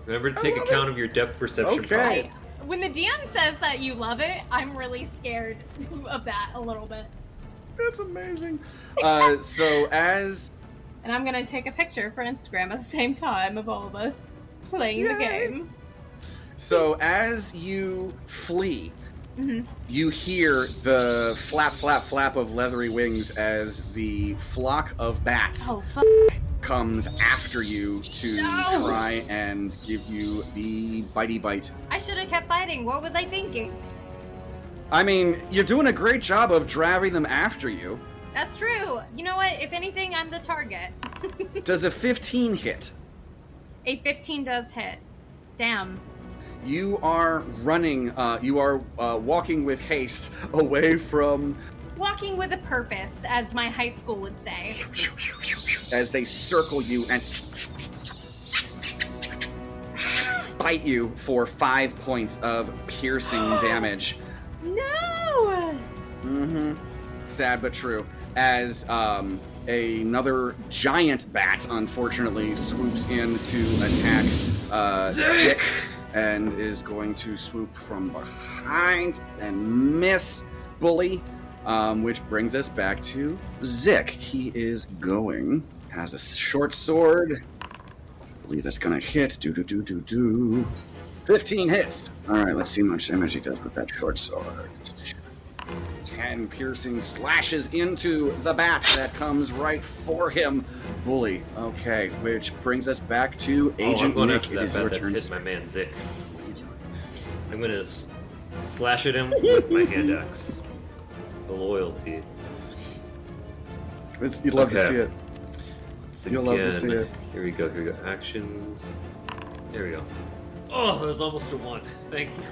Remember to take account of your depth perception. Okay. When the DM says that you love it, I'm really scared of that a little bit. That's amazing. So as... And I'm gonna take a picture for Instagram at the same time of all of us playing the game. So as you flee, you hear the flap, flap, flap of leathery wings as the flock of bats comes after you to try and give you the bitey bite. I should have kept fighting. What was I thinking? I mean, you're doing a great job of driving them after you. That's true. You know what? If anything, I'm the target. Does a 15 hit? A 15 does hit. Damn. You are running, you are walking with haste away from... Walking with a purpose, as my high school would say. As they circle you and bite you for 5 points of piercing damage. No! Sad but true. As another giant bat, unfortunately, swoops in to attack Zick, and is going to swoop from behind and miss Bully, which brings us back to Zick. He is going, has a short sword. I believe that's gonna hit. 15 hits. All right, let's see how much damage he does with that short sword. 10 piercing slashes into the bat that comes right for him. Bully. Okay, which brings us back to Agent Nick. It is your turn. Hit my man Zick. I'm gonna slash at him with my hand axe. The loyalty. You'd love to see it. So You'll love to see it. Here we go. Actions. There we go. Oh, that was almost a 1. Thank you.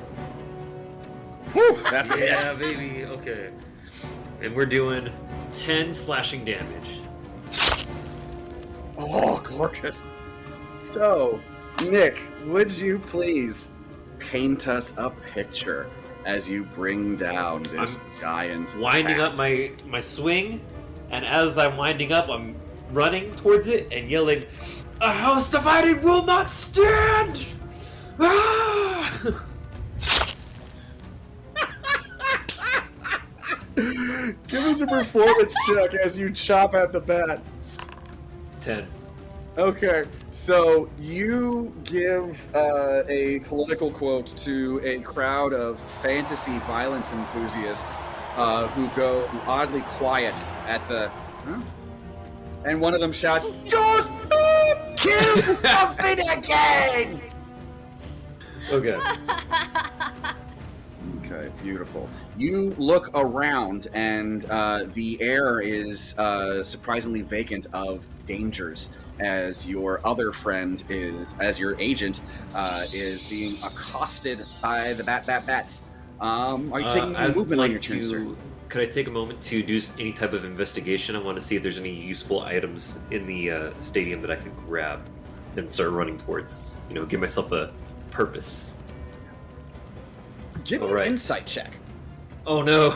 Whew, that's it. Yeah, baby. Okay. And we're doing 10 slashing damage. Oh, gorgeous. So, Nick, would you please paint us a picture as you bring down this giant winding bat? up my swing, and as I'm winding up, I'm running towards it and yelling, "A house divided will not stand!" Ah! Give us a performance check as you chop at the bat. 10. Okay, so you give a political quote to a crowd of fantasy violence enthusiasts who go oddly quiet at the... Huh? And one of them shouts, "Just kill something again!" Okay. Okay, beautiful. You look around, and the air is surprisingly vacant of dangers, as your other friend as your agent, is being accosted by the bats. Are you taking any movement on your turn, sir? Could I take a moment to do any type of investigation? I want to see if there's any useful items in the stadium that I could grab and start running towards. Give myself a purpose. Give me an insight check. Oh no.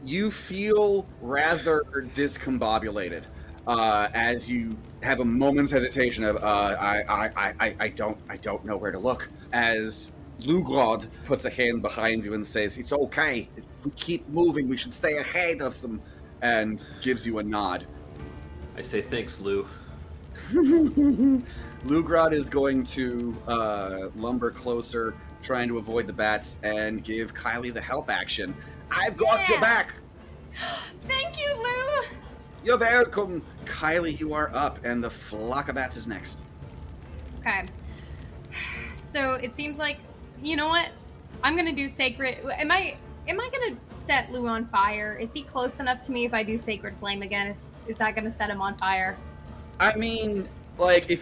You feel rather discombobulated as you have a moment's hesitation of I don't know where to look. As Lugrod puts a hand behind you and says, "It's okay. If we keep moving, we should stay ahead of them," and gives you a nod. I say thanks, Lou. Lugrod is going to lumber closer, trying to avoid the bats, and give Kylie the help action. "I've got your back!" Thank you, Lou! You're welcome. Kylie, you are up, and the flock of bats is next. Okay. So it seems like, you know what? I'm gonna do sacred... Am I gonna set Lou on fire? Is he close enough to me if I do sacred flame again? Is that gonna set him on fire? I mean, Like, if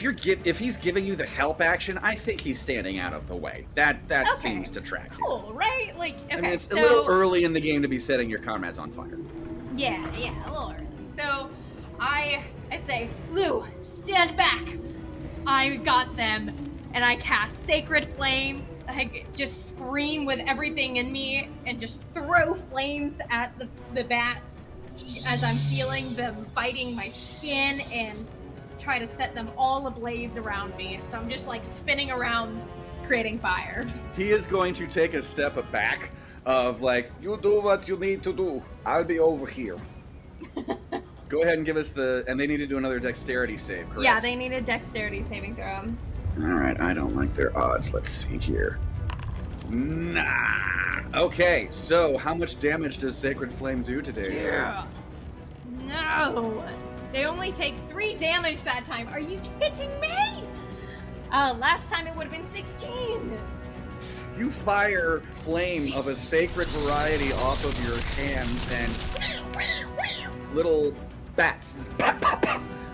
he's giving you the help action, I think he's standing out of the way. That seems to track. Cool, right? Like, okay, I mean, it's a little early in the game to be setting your comrades on fire. Yeah, a little early. So, I say, Lou, stand back. I got them, and I cast Sacred Flame. I just scream with everything in me and just throw flames at the bats as I'm feeling them biting my skin and try to set them all ablaze around me. So I'm just like spinning around, creating fire. He is going to take a step back of like, you do what you need to do. I'll be over here. Go ahead and give us and they need to do another dexterity save, correct? Yeah, they need a dexterity saving throw. Alright, I don't like their odds. Let's see here. Nah. Okay, so how much damage does Sacred Flame do today? Yeah. No. They only take 3 damage that time. Are you kidding me? Last time it would have been 16. You fire flame of a sacred variety off of your hands, and little bats just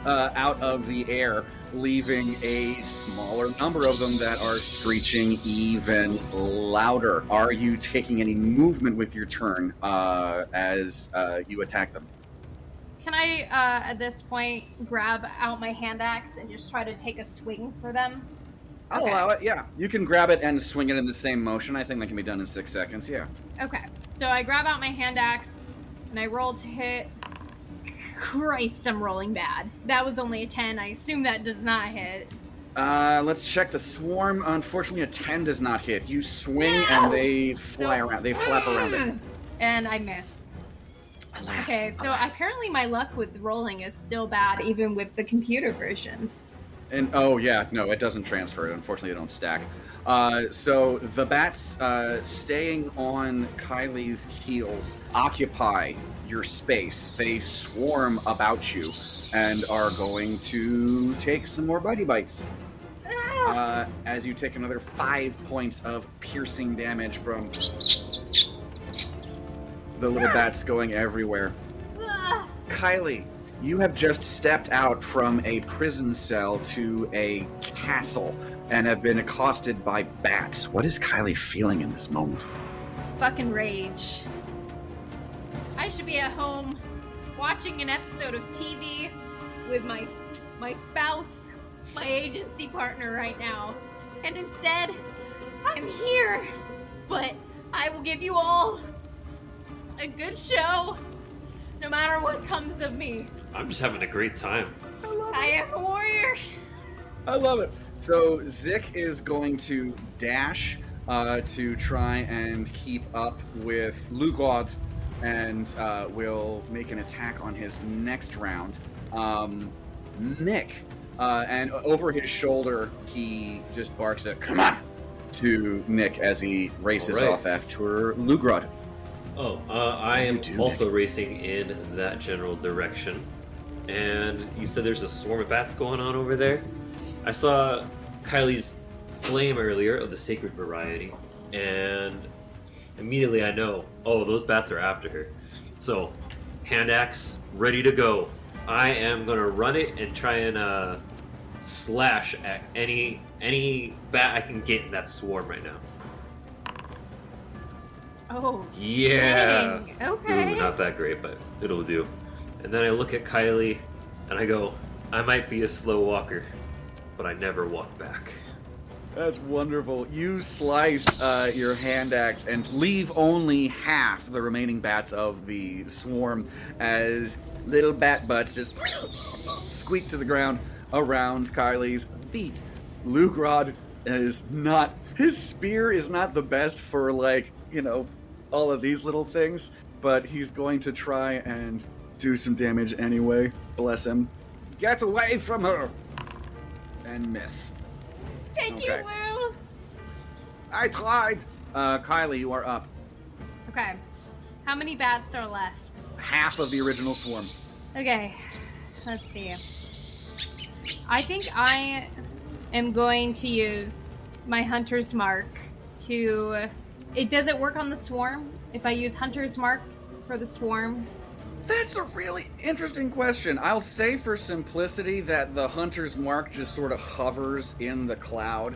out of the air, leaving a smaller number of them that are screeching even louder. Are you taking any movement with your turn as you attack them? Can I, at this point, grab out my hand axe and just try to take a swing for them? I'll allow it, yeah. You can grab it and swing it in the same motion. I think that can be done in 6 seconds, yeah. Okay, so I grab out my hand axe, and I roll to hit. Christ, I'm rolling bad. That was only a 10. I assume that does not hit. Let's check the swarm. Unfortunately, a 10 does not hit. You swing and they fly around. They flap around it. And I miss. Alas, okay, so apparently my luck with rolling is still bad, even with the computer version. And oh yeah, no, it doesn't transfer. Unfortunately, it don't stack. So the bats staying on Kylie's heels occupy your space. They swarm about you and are going to take some more bitey bites. As you take another 5 points of piercing damage from the little bats going everywhere. Kylie, you have just stepped out from a prison cell to a castle and have been accosted by bats. What is Kylie feeling in this moment? Fucking rage. I should be at home watching an episode of TV with my spouse, my agency partner right now. And instead, I'm here. But I will give you all a good show, no matter what comes of me. I'm just having a great time. I am a warrior. I love it. So Zik is going to dash to try and keep up with Lugod and will make an attack on his next round. Nick, and over his shoulder, he just barks at, "Come on!" to Nick as he races off after Lugrod. I am also racing in that general direction. And you said there's a swarm of bats going on over there? I saw Kylie's flame earlier of the sacred variety, and immediately I know, those bats are after her. So, hand axe, ready to go. I am going to run it and try and slash at any bat I can get in that swarm right now. Oh. Yeah. Dang. Okay. Ooh, not that great, but it'll do. And then I look at Kylie and I go, I might be a slow walker, but I never walk back. That's wonderful. You slice your hand axe and leave only half the remaining bats of the swarm as little bat butts just squeak to the ground around Kylie's feet. Lugrod is not... His spear is not the best for, all of these little things, but he's going to try and do some damage anyway. Bless him. Get away from her! And miss. Thank you, Lou. I tried. Kylie, you are up. Okay. How many bats are left? Half of the original swarm. Okay. Let's see. I think I am going to use my Hunter's Mark to... Does it work on the swarm? If I use Hunter's Mark for the swarm? That's a really interesting question. I'll say for simplicity that the hunter's mark just sort of hovers in the cloud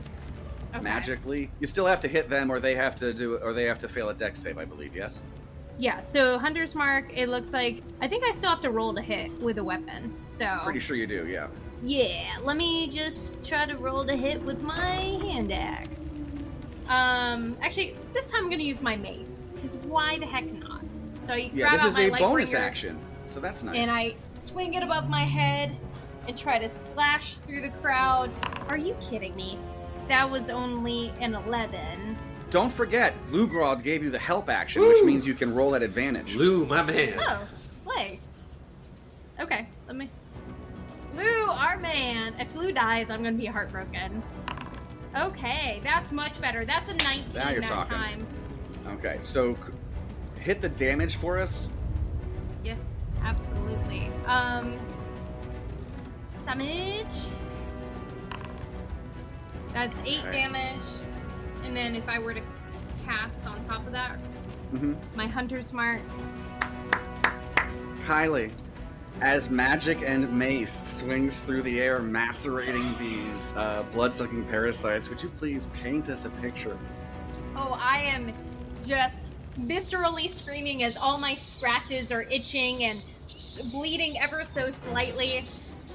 magically. You still have to hit them, or they have to fail a dex save, I believe. Yes. Yeah. So hunter's mark. It looks like I think I still have to roll to hit with a weapon. So Pretty sure you do. Yeah. Yeah. Let me just try to roll to hit with my hand axe. Actually, this time I'm gonna use my mace because why the heck not? So you grab this out is my a light bonus bringer, action, so that's nice. and I swing it above my head and try to slash through the crowd. Are you kidding me? That was only an 11. Don't forget, Lugrod gave you the help action, which means you can roll at advantage. Lou, my man. Oh, Slay. Okay, let me... Lou, our man. If Lou dies, I'm gonna be heartbroken. Okay, that's much better. That's a 19 Now you're that talking. time. Okay, so hit the damage for us. Yes, absolutely. Damage. That's 8 damage. And then if I were to cast on top of that, my hunter's mark. Kylie, as magic and mace swings through the air, macerating these blood-sucking parasites, would you please paint us a picture? Oh, I am just viscerally screaming as all my scratches are itching and bleeding ever so slightly.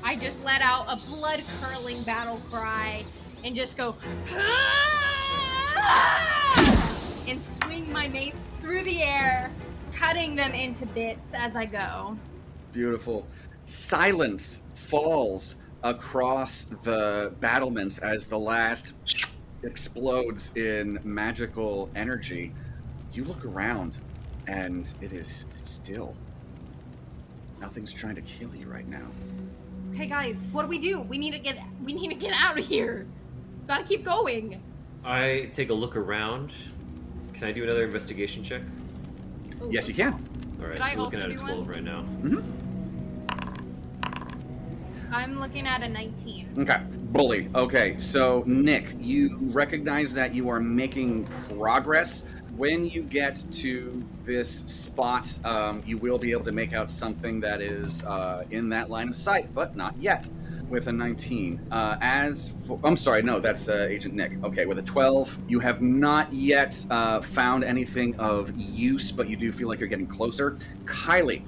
I just let out a blood-curdling battle cry and just go and swing my mace through the air, cutting them into bits as I go. Beautiful. Silence falls across the battlements as the last explodes in magical energy. You look around, and it is still. Nothing's trying to kill you right now. Okay, guys, what do? We need to get out of here. Gotta keep going. I take a look around. Can I do another investigation check? Ooh, Yes, you can. All right, Did I I'm looking also at a do 12 one? right now. I'm looking at a 19. Okay, bully. Okay, so Nick, you recognize that you are making progress. When you get to this spot, you will be able to make out something that is in that line of sight, but not yet. With a 19. I'm sorry, no, that's Agent Nick. Okay, with a 12, you have not yet found anything of use, but you do feel like you're getting closer. Kylie,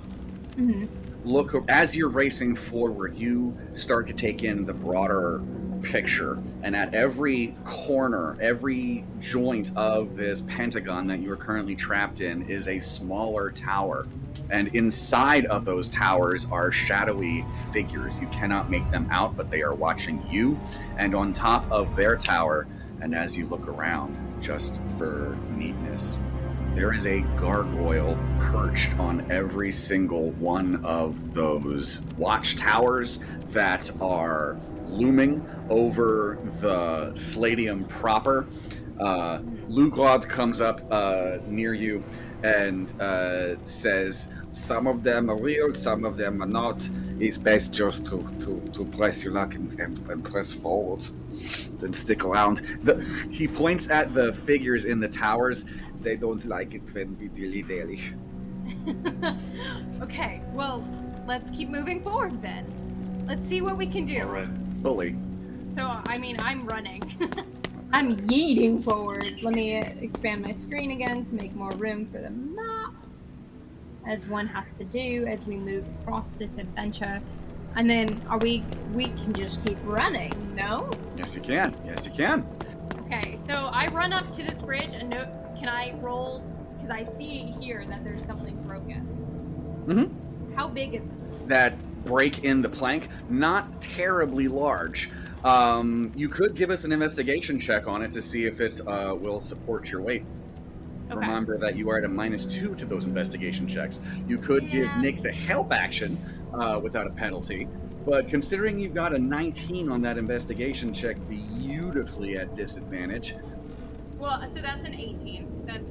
look, as you're racing forward, you start to take in the broader picture, and at every corner, every joint of this pentagon that you are currently trapped in is a smaller tower. And inside of those towers are shadowy figures. You cannot make them out, but they are watching you. And on top of their tower, and as you look around, just for neatness, there is a gargoyle perched on every single one of those watchtowers that are looming over the Slaydium proper. Lugrod comes up near you and says, some of them are real, some of them are not. It's best just to press your luck and press forward and stick around. He points at the figures in the towers. They don't like it when we dilly-dally. Okay, well, let's keep moving forward then. Let's see what we can do. All right. Bully. So, I mean, I'm running. I'm yeeting forward. Let me expand my screen again to make more room for the map, as one has to do as we move across this adventure. And then, we can just keep running, no? Yes, you can. Yes, you can. Okay, so I run up to this bridge and can I roll? Because I see here that there's something broken. Mm-hmm. How big is it? That break in the plank, not terribly large. You could give us an investigation check on it to see if it will support your weight. Okay. Remember that you are at a -2 to those investigation checks. You could give Nick the help action without a penalty, but considering you've got a 19 on that investigation check, beautifully at disadvantage. Well, so that's an 18. That's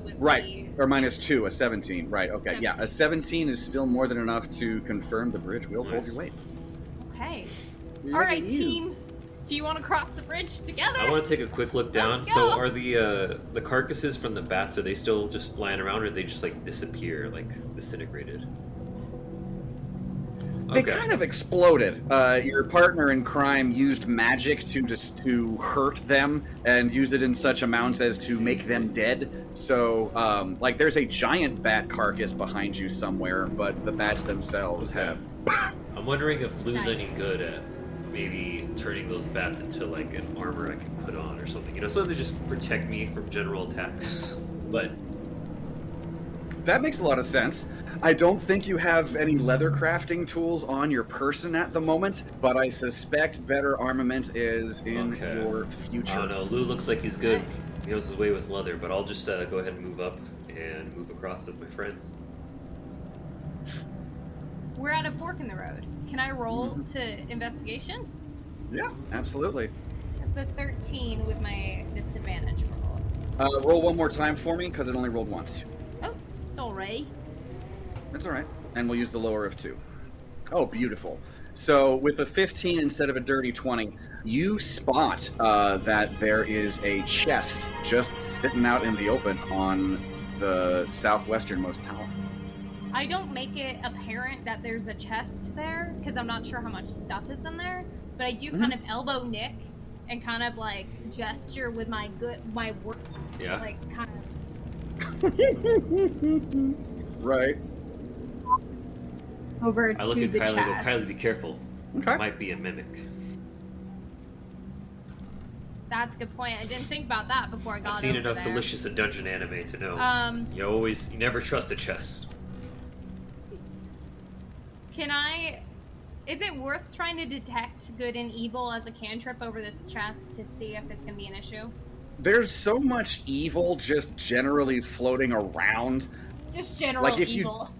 with right, or -2, a 17. Right, okay, 17. Yeah, a 17 is still more than enough to confirm the bridge will hold your weight. Okay. All right, team. Do you want to cross the bridge together? I want to take a quick look down. So are the carcasses from the bats, are they still just lying around, or are they just like disappear, like disintegrated? They kind of exploded. Your partner in crime used magic to hurt them and used it in such amounts as to make them dead. So, like, there's a giant bat carcass behind you somewhere, but the bats themselves have... I'm wondering if Lou's any good at maybe turning those bats into, like, an armor I can put on or something. You know, something to just protect me from general attacks. But... That makes a lot of sense. I don't think you have any leather crafting tools on your person at the moment, but I suspect better armament is in your future. I don't know. Lou looks like he's good. He knows his way with leather, but I'll just go ahead and move up and move across with my friends. We're at a fork in the road. Can I roll to investigation? Yeah, absolutely. That's a 13 with my disadvantage roll. Roll one more time for me, because it only rolled once. Oh, sorry. That's all right. And we'll use the lower of 2. Oh, beautiful. So with a 15 instead of a dirty 20, you spot that there is a chest just sitting out in the open on the southwesternmost tower. I don't make it apparent that there's a chest there, because I'm not sure how much stuff is in there, but I do kind of elbow Nick and kind of, like, gesture with my work. Yeah. Like, kind of... Right. Over I look to at the Kylie chest. and go, Kylie, be careful. Okay. It might be a mimic. That's a good point. I didn't think about that before I got over I've seen enough there. Delicious and Dungeon anime to know. You never trust a chest. Is it worth trying to detect good and evil as a cantrip over this chest to see if it's going to be an issue? There's so much evil just generally floating around. Just general evil.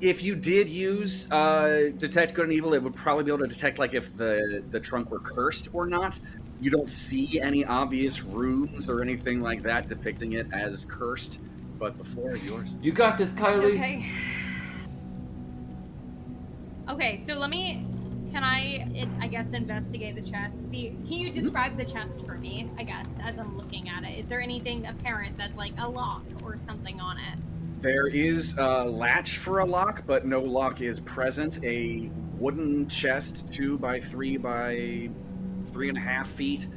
If you did use detect good and evil, it would probably be able to detect, like, if the trunk were cursed or not. You don't see any obvious runes or anything like that depicting it as cursed, but the floor is yours. You got this, Kylie. Okay, so can I guess, investigate the chest? See, can you describe the chest for me, I guess, as I'm looking at it? Is there anything apparent that's like a lock or something on it? There is a latch for a lock, but no lock is present. A wooden chest, 2 by 3 by 3.5 feet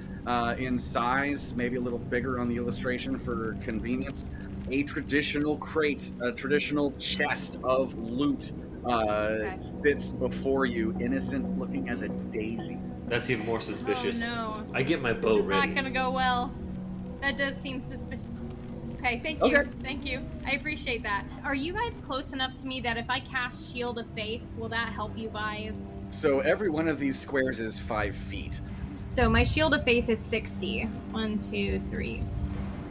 in size, maybe a little bigger on the illustration for convenience. A traditional crate, a traditional chest of loot sits before you, innocent looking as a daisy. That's even more suspicious. Oh, no. I get my bow ready. This is not gonna go well. That does seem suspicious. Okay, thank you. Okay. Thank you. I appreciate that. Are you guys close enough to me that if I cast Shield of Faith, will that help you guys? So every one of these squares is 5 feet. So my Shield of Faith is 60. 1, 2, 3,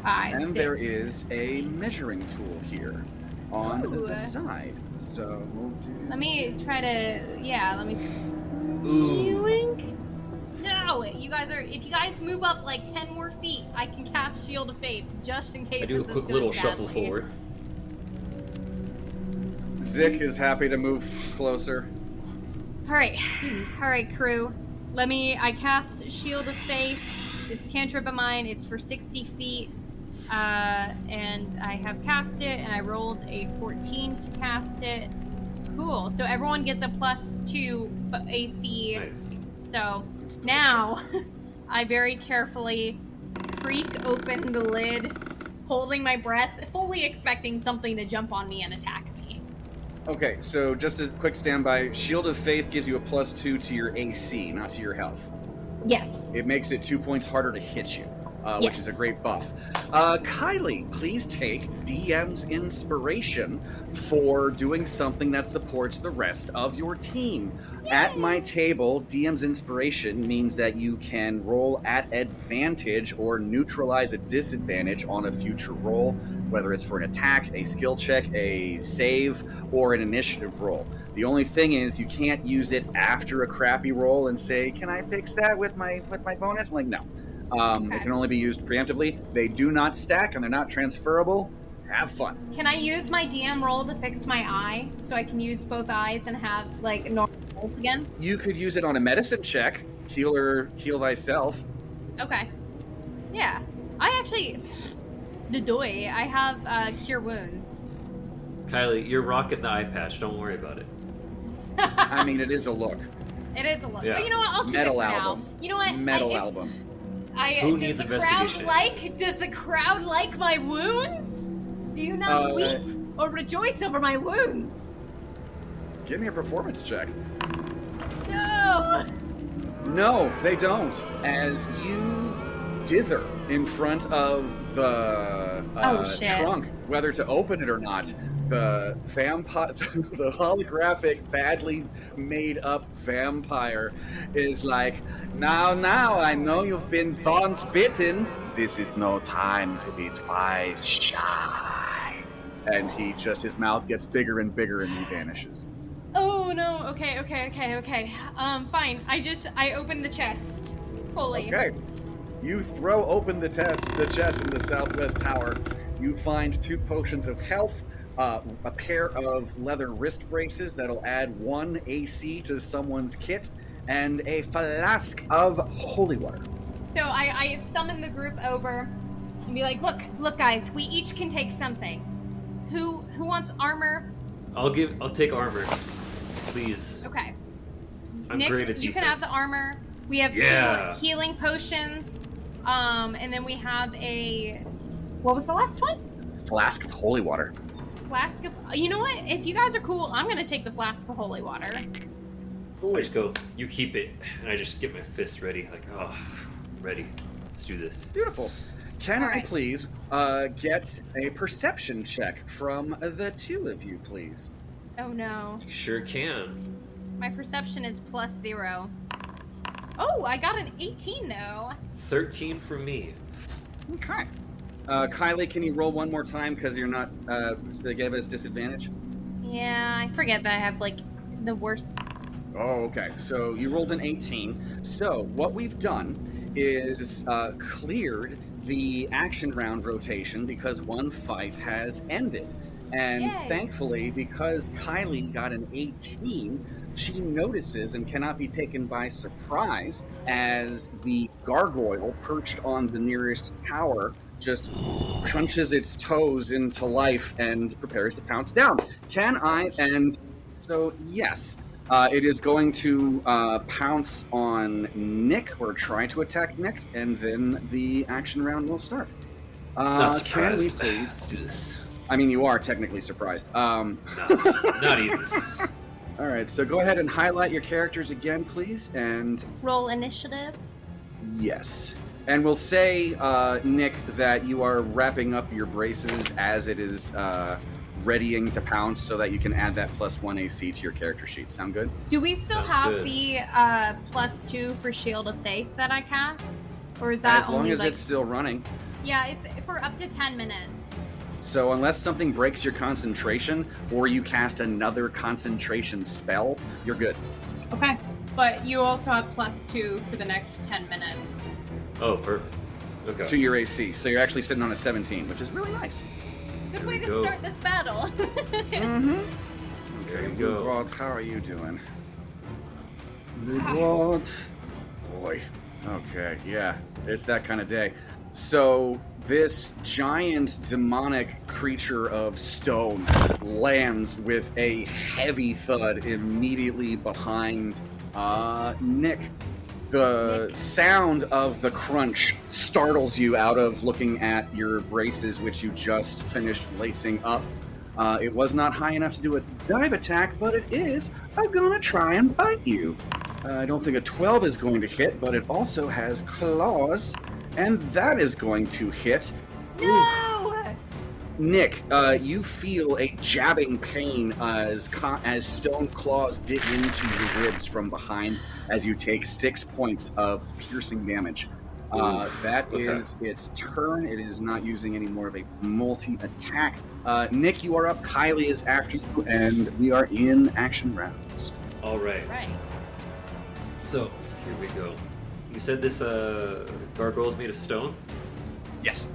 5, and 6. there is a measuring tool here on the side. So we'll do... Let me try to... Yeah, let me... Ooh. No! You guys are... If you guys move up like 10 more feet, I can cast Shield of Faith, just in case I do a quick little shuffle forward. Zick is happy to move closer. Alright, crew. I cast Shield of Faith. It's a cantrip of mine. It's for 60 feet. And I have cast it, and I rolled a 14 to cast it. Cool. So everyone gets a +2 AC. Nice. So now I very carefully creak open the lid, holding my breath, fully expecting something to jump on me and attack me. Okay, so just a quick standby. Shield of Faith gives you a +2 to your AC, not to your health. Yes. It makes it 2 points harder to hit you, which is a great buff. Kylie, please take DM's inspiration for doing something that supports the rest of your team. Yay! At my table, DM's inspiration means that you can roll at advantage or neutralize a disadvantage on a future roll, whether it's for an attack, a skill check, a save, or an initiative roll. The only thing is you can't use it after a crappy roll and say, can I fix that with my bonus? I'm like, no. It can only be used preemptively. They do not stack and they're not transferable. Have fun. Can I use my DM roll to fix my eye so I can use both eyes and have like normal rolls again? You could use it on a medicine check. Heal thyself. Okay. Yeah. I actually... I have Cure Wounds. Kylie, you're rocking the eye patch. Don't worry about it. I mean, it is a look. It is a look. Yeah. But you know what? I'll keep Metal it for album. now. You know what? Metal album. Who needs investigation? Does the crowd like my wounds? Do you not weep or rejoice over my wounds? Give me a performance check. No! No, they don't. As you dither in front of the trunk, whether to open it or not, the holographic, badly made up vampire is like, now, I know you've been once bitten. This is no time to be twice shy. And his mouth gets bigger and bigger and he vanishes. Oh no, okay. Fine. I opened the chest fully. Okay. You throw open the chest in the southwest tower. You find 2 potions of health, a pair of leather wrist braces that'll add 1 AC to someone's kit, and a flask of holy water. So I summon the group over and be like, look guys, we each can take something. Who wants armor? I'll take armor, please. Okay. I'm Nick, great at defense. you can have the armor. We have 2 healing potions. And then we have what was the last one? Flask of holy water. Flask of, you know what? If you guys are cool, I'm gonna take the flask of holy water. I just go, you keep it, and I just get my fist ready, like, ready. Let's do this. Beautiful. Can I please get a perception check from the 2 of you, please? Oh no. You sure can. My perception is +0. Oh, I got an 18 though. 13 for me. Okay. Kylie, can you roll one more time because you're not, they gave us disadvantage? Yeah, I forget that I have like the worst. Oh, okay. So you rolled an 18. So what we've done is cleared the action round rotation because one fight has ended. And Yay. Thankfully, because Kylie got an 18, she notices and cannot be taken by surprise as the gargoyle perched on the nearest tower just crunches its toes into life and prepares to pounce down. Yes, it is going to pounce on Nick, or try to attack Nick, and then the action round will start. Not can we surprised. please? Let's do this. I mean, you are technically surprised. No, not even. All right, so go ahead and highlight your characters again, please, and Roll initiative. yes. And we'll say, Nick, that you are wrapping up your braces as it is readying to pounce so that you can add that +1 AC to your character sheet. Sound good? Do we still Sounds have good. the +2 for Shield of Faith that I cast? Or is that As long only as like... it's still running. Yeah, it's for up to 10 minutes. So unless something breaks your concentration or you cast another concentration spell, you're good. Okay. But you also have +2 for the next 10 minutes. Oh, perfect. Okay. To your AC. So you're actually sitting on a 17, which is really nice. Good There way we to go. start this battle. There we Okay, go. Woodward, how are you doing? Woodward. Boy. Okay, yeah. It's that kind of day. So this giant demonic creature of stone lands with a heavy thud immediately behind Nick. The sound of the crunch startles you out of looking at your braces, which you just finished lacing up. It was not high enough to do a dive attack, but it is gonna try and bite you. I don't think a 12 is going to hit, but it also has claws, and that is going to hit. No! Nick, you feel a jabbing pain as stone claws dig into your ribs from behind as you take 6 points of piercing damage. That is its turn. It is not using any more of a multi-attack. Nick, you are up. Kylie is after you, and we are in action rounds. All right. Right. So, here we go. You said this gargoyle is made of stone? Yes.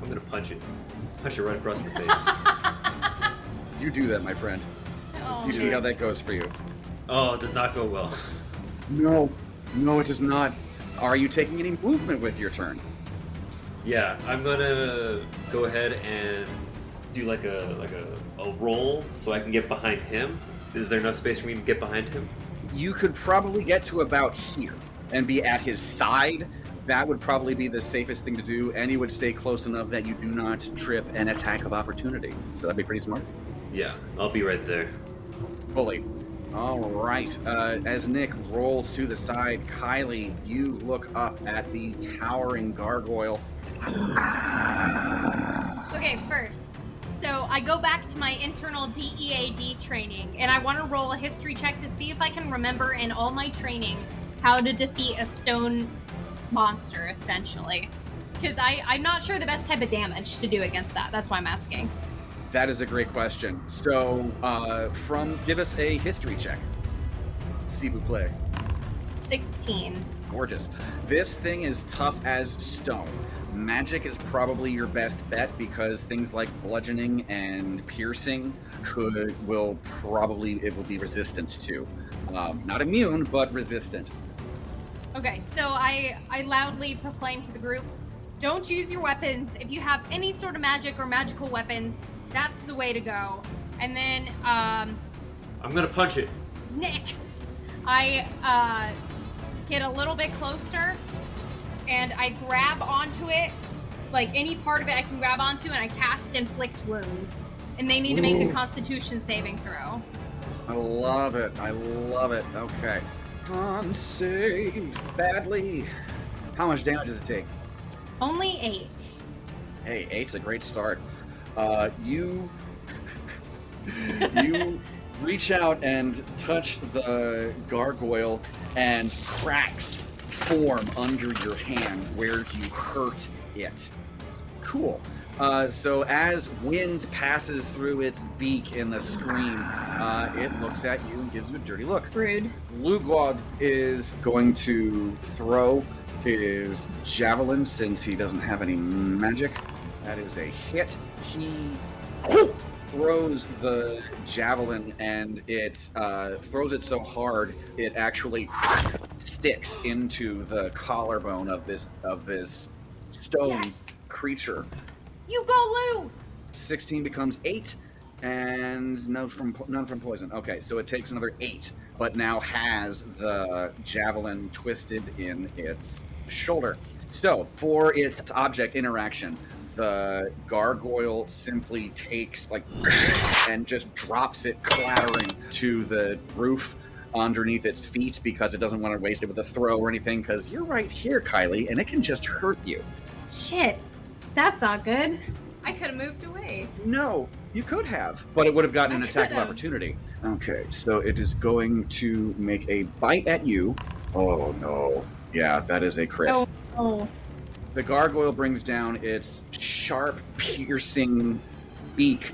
I'm gonna punch it. Punch it right across the face. You do that, my friend. Oh, You see how that goes for you. Oh, it does not go well. No, it does not. Are you taking any movement with your turn? Yeah, I'm gonna go ahead and do like a roll so I can get behind him Is there enough space for me to get behind him? You could probably get to about here and be at his side. That would probably be the safest thing to do, and you would stay close enough that you do not trip an attack of opportunity. So that'd be pretty smart. Yeah, I'll be right there. Fully. All right. As Nick rolls to the side, Kylie, you look up at the towering gargoyle. Okay, first. So I go back to my internal D.E.A.D training, and I want to roll a history check to see if I can remember in all my training how to defeat a stone monster, essentially. Because I'm not sure the best type of damage to do against that. That's why I'm asking. That is a great question. So, give us a history check. S'il vous plaît. 16. Gorgeous. This thing is tough as stone. Magic is probably your best bet because things like bludgeoning and piercing will be resistant to. Not immune, but resistant. Okay, so I loudly proclaim to the group, don't use your weapons. If you have any sort of magic or magical weapons, that's the way to go. And then, I'm gonna punch it. Nick, I get a little bit closer, and I grab onto it, like any part of it I can grab onto, and I cast Inflict Wounds. And they need to make a Constitution saving throw. I love it. Okay. Con save badly. How much damage does it take? Only 8. Hey, 8's a great start. You reach out and touch the gargoyle, and cracks form under your hand where you hurt it. Cool. So as wind passes through its beak in the scream, it looks at you and gives you a dirty look. Rude. Lugwad is going to throw his javelin since he doesn't have any magic. That is a hit. He throws the javelin, and it throws it so hard it actually sticks into the collarbone of this stone creature. You go, Lou! 16 becomes 8, and none from poison. Okay, so it takes another 8, but now has the javelin twisted in its shoulder. So for its object interaction, the gargoyle simply takes and just drops it clattering to the roof underneath its feet because it doesn't want to waste it with a throw or anything, because you're right here, Kylie, and it can just hurt you. Shit, that's not good. I could have moved away. No, you could have, but it would have gotten an attack of opportunity. Okay, so it is going to make a bite at you. Oh no. Yeah, that is a crit. Oh. The gargoyle brings down its sharp, piercing beak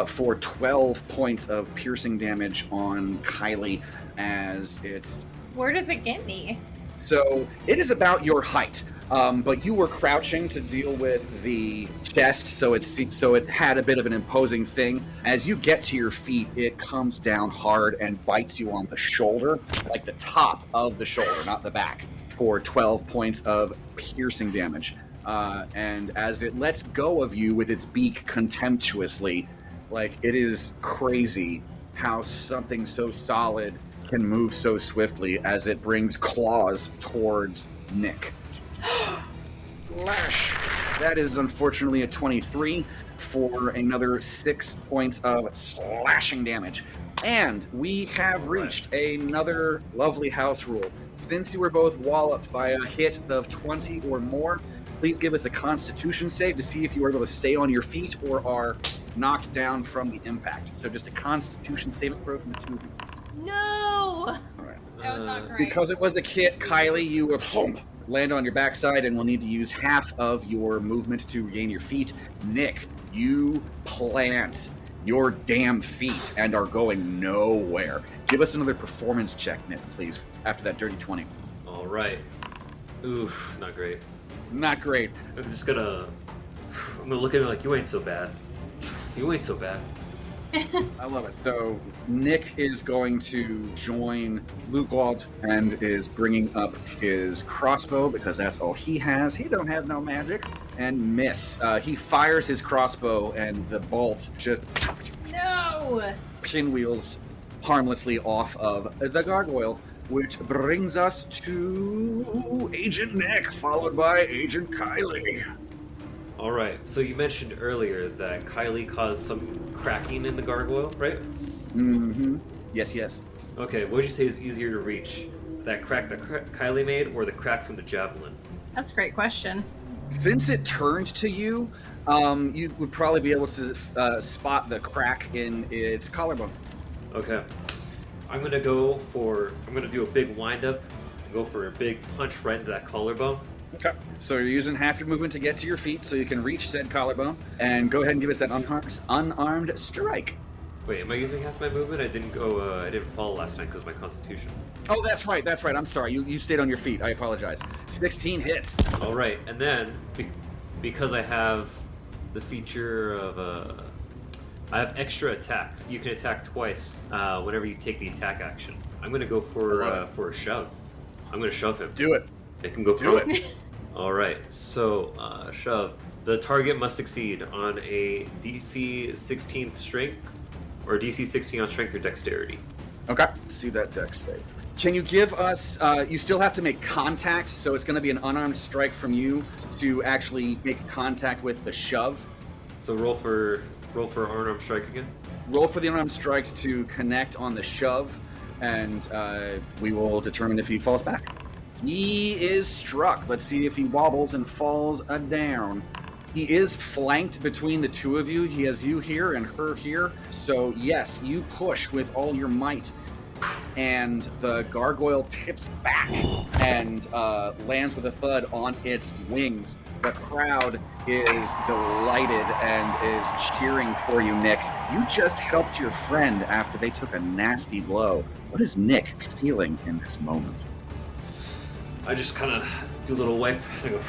for 12 points of piercing damage on Kylie as it's... Where does it get me? So it is about your height, but you were crouching to deal with the chest, so it had a bit of an imposing thing. As you get to your feet, it comes down hard and bites you on the shoulder, like the top of the shoulder, not the back, for 12 points of piercing damage. And as it lets go of you with its beak contemptuously, it is crazy how something so solid can move so swiftly as it brings claws towards Nick. Slash! That is unfortunately a 23 for another 6 points of slashing damage. And we have reached another lovely house rule. Since you were both walloped by a hit of 20 or more, please give us a Constitution save to see if you are able to stay on your feet or are knocked down from the impact. So just a Constitution saving throw from the two of you. No! All right. That was not great. Because it was a hit, Kylie, you will land on your backside and will need to use half of your movement to regain your feet. Nick, you plant your damn feet and are going nowhere. Give us another performance check, Nick, please, after that dirty 20. All right. Oof, not great. Not great. I'm gonna look at him like, you ain't so bad. You ain't so bad. I love it. So Nick is going to join Lugwald and is bringing up his crossbow because that's all he has. He don't have no magic. And miss. He fires his crossbow and the bolt just No! pinwheels harmlessly off of the gargoyle, which brings us to Agent Nick, followed by Agent Kylie. All right. So you mentioned earlier that Kylie caused some cracking in the gargoyle, right? Mm-hmm. Yes. Okay. What would you say is easier to reach? That crack that Kylie made, or the crack from the javelin? That's a great question. Since it turned to you, you would probably be able to spot the crack in its collarbone. Okay. I'm gonna do a big wind-up and go for a big punch right into that collarbone. Okay. So you're using half your movement to get to your feet so you can reach said collarbone. And go ahead and give us that unarmed strike. Wait, am I using half my movement? I didn't fall last night because of my constitution. Oh, that's right. I'm sorry. You stayed on your feet. I apologize. 16 hits. All right. And then, because I have the feature of I have extra attack. You can attack twice whenever you take the attack action. I'm going to go for a shove. I'm going to shove him. Do it. It can go Do prone. it. All right, so shove. The target must succeed on a DC 16 strength, or DC 16 on strength or dexterity. Okay. See that dex save. Can you give us? You still have to make contact, so it's going to be an unarmed strike from you to actually make contact with the shove. So roll for unarmed strike again. Roll for the unarmed strike to connect on the shove, and we will determine if he falls back. He is struck. Let's see if he wobbles and falls down. He is flanked between the two of you. He has you here and her here. So yes, you push with all your might, and the gargoyle tips back and lands with a thud on its wings. The crowd is delighted and is cheering for you, Nick. You just helped your friend after they took a nasty blow. What is Nick feeling in this moment? I just kind of do a little wipe. I go,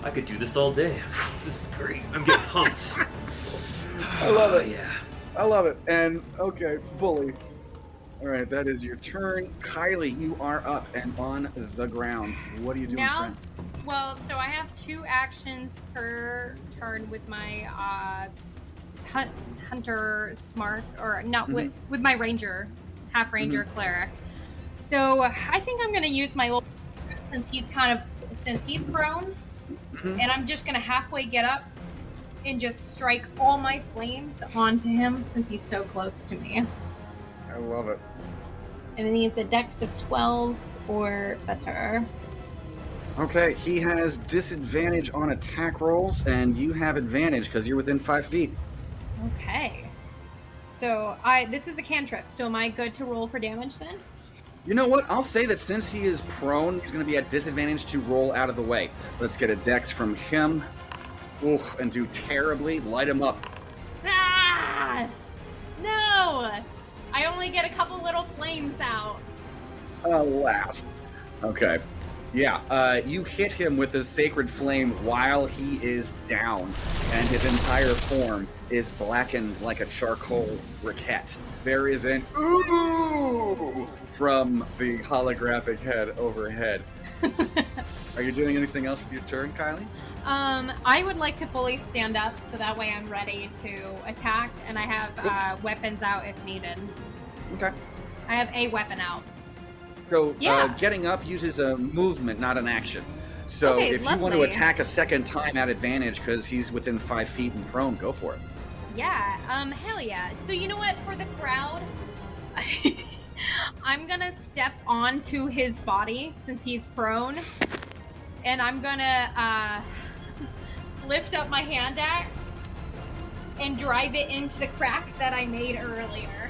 I could do this all day. This is great. I'm getting pumped. I love it. Yeah. I love it. And, okay, bully. All right, that is your turn. Kylie, you are up and on the ground. What are you doing, Now, friend? well, so I have 2 actions per turn with my hunter smart, or not with my ranger, half ranger cleric. So I think I'm going to use my since he's prone, and I'm just going to halfway get up and just strike all my flames onto him since he's so close to me. I love it. And it needs a dex of 12 or better. Okay, he has disadvantage on attack rolls, and you have advantage because you're within 5 feet. Okay. So this is a cantrip, so am I good to roll for damage then? You know what? I'll say that since he is prone, he's going to be at disadvantage to roll out of the way. Let's get a dex from him. Ooh, and do terribly. Light him up. Ah! No! I only get a couple little flames out. Alas. Okay. Yeah, you hit him with the sacred flame while he is down, and his entire form is blackened like a charcoal briquette. There is an ooh from the holographic head overhead. Are you doing anything else with your turn, Kylie? I would like to fully stand up so that way I'm ready to attack, and I have weapons out if needed. Okay. I have a weapon out. So, Yeah. getting up uses a movement, not an action. So, Okay, if you want to lovely. attack a second time at advantage because he's within 5 feet and prone, go for it. Yeah, hell yeah. So you know what, for the crowd, I'm gonna step onto his body since he's prone, and I'm gonna lift up my hand axe and drive it into the crack that I made earlier.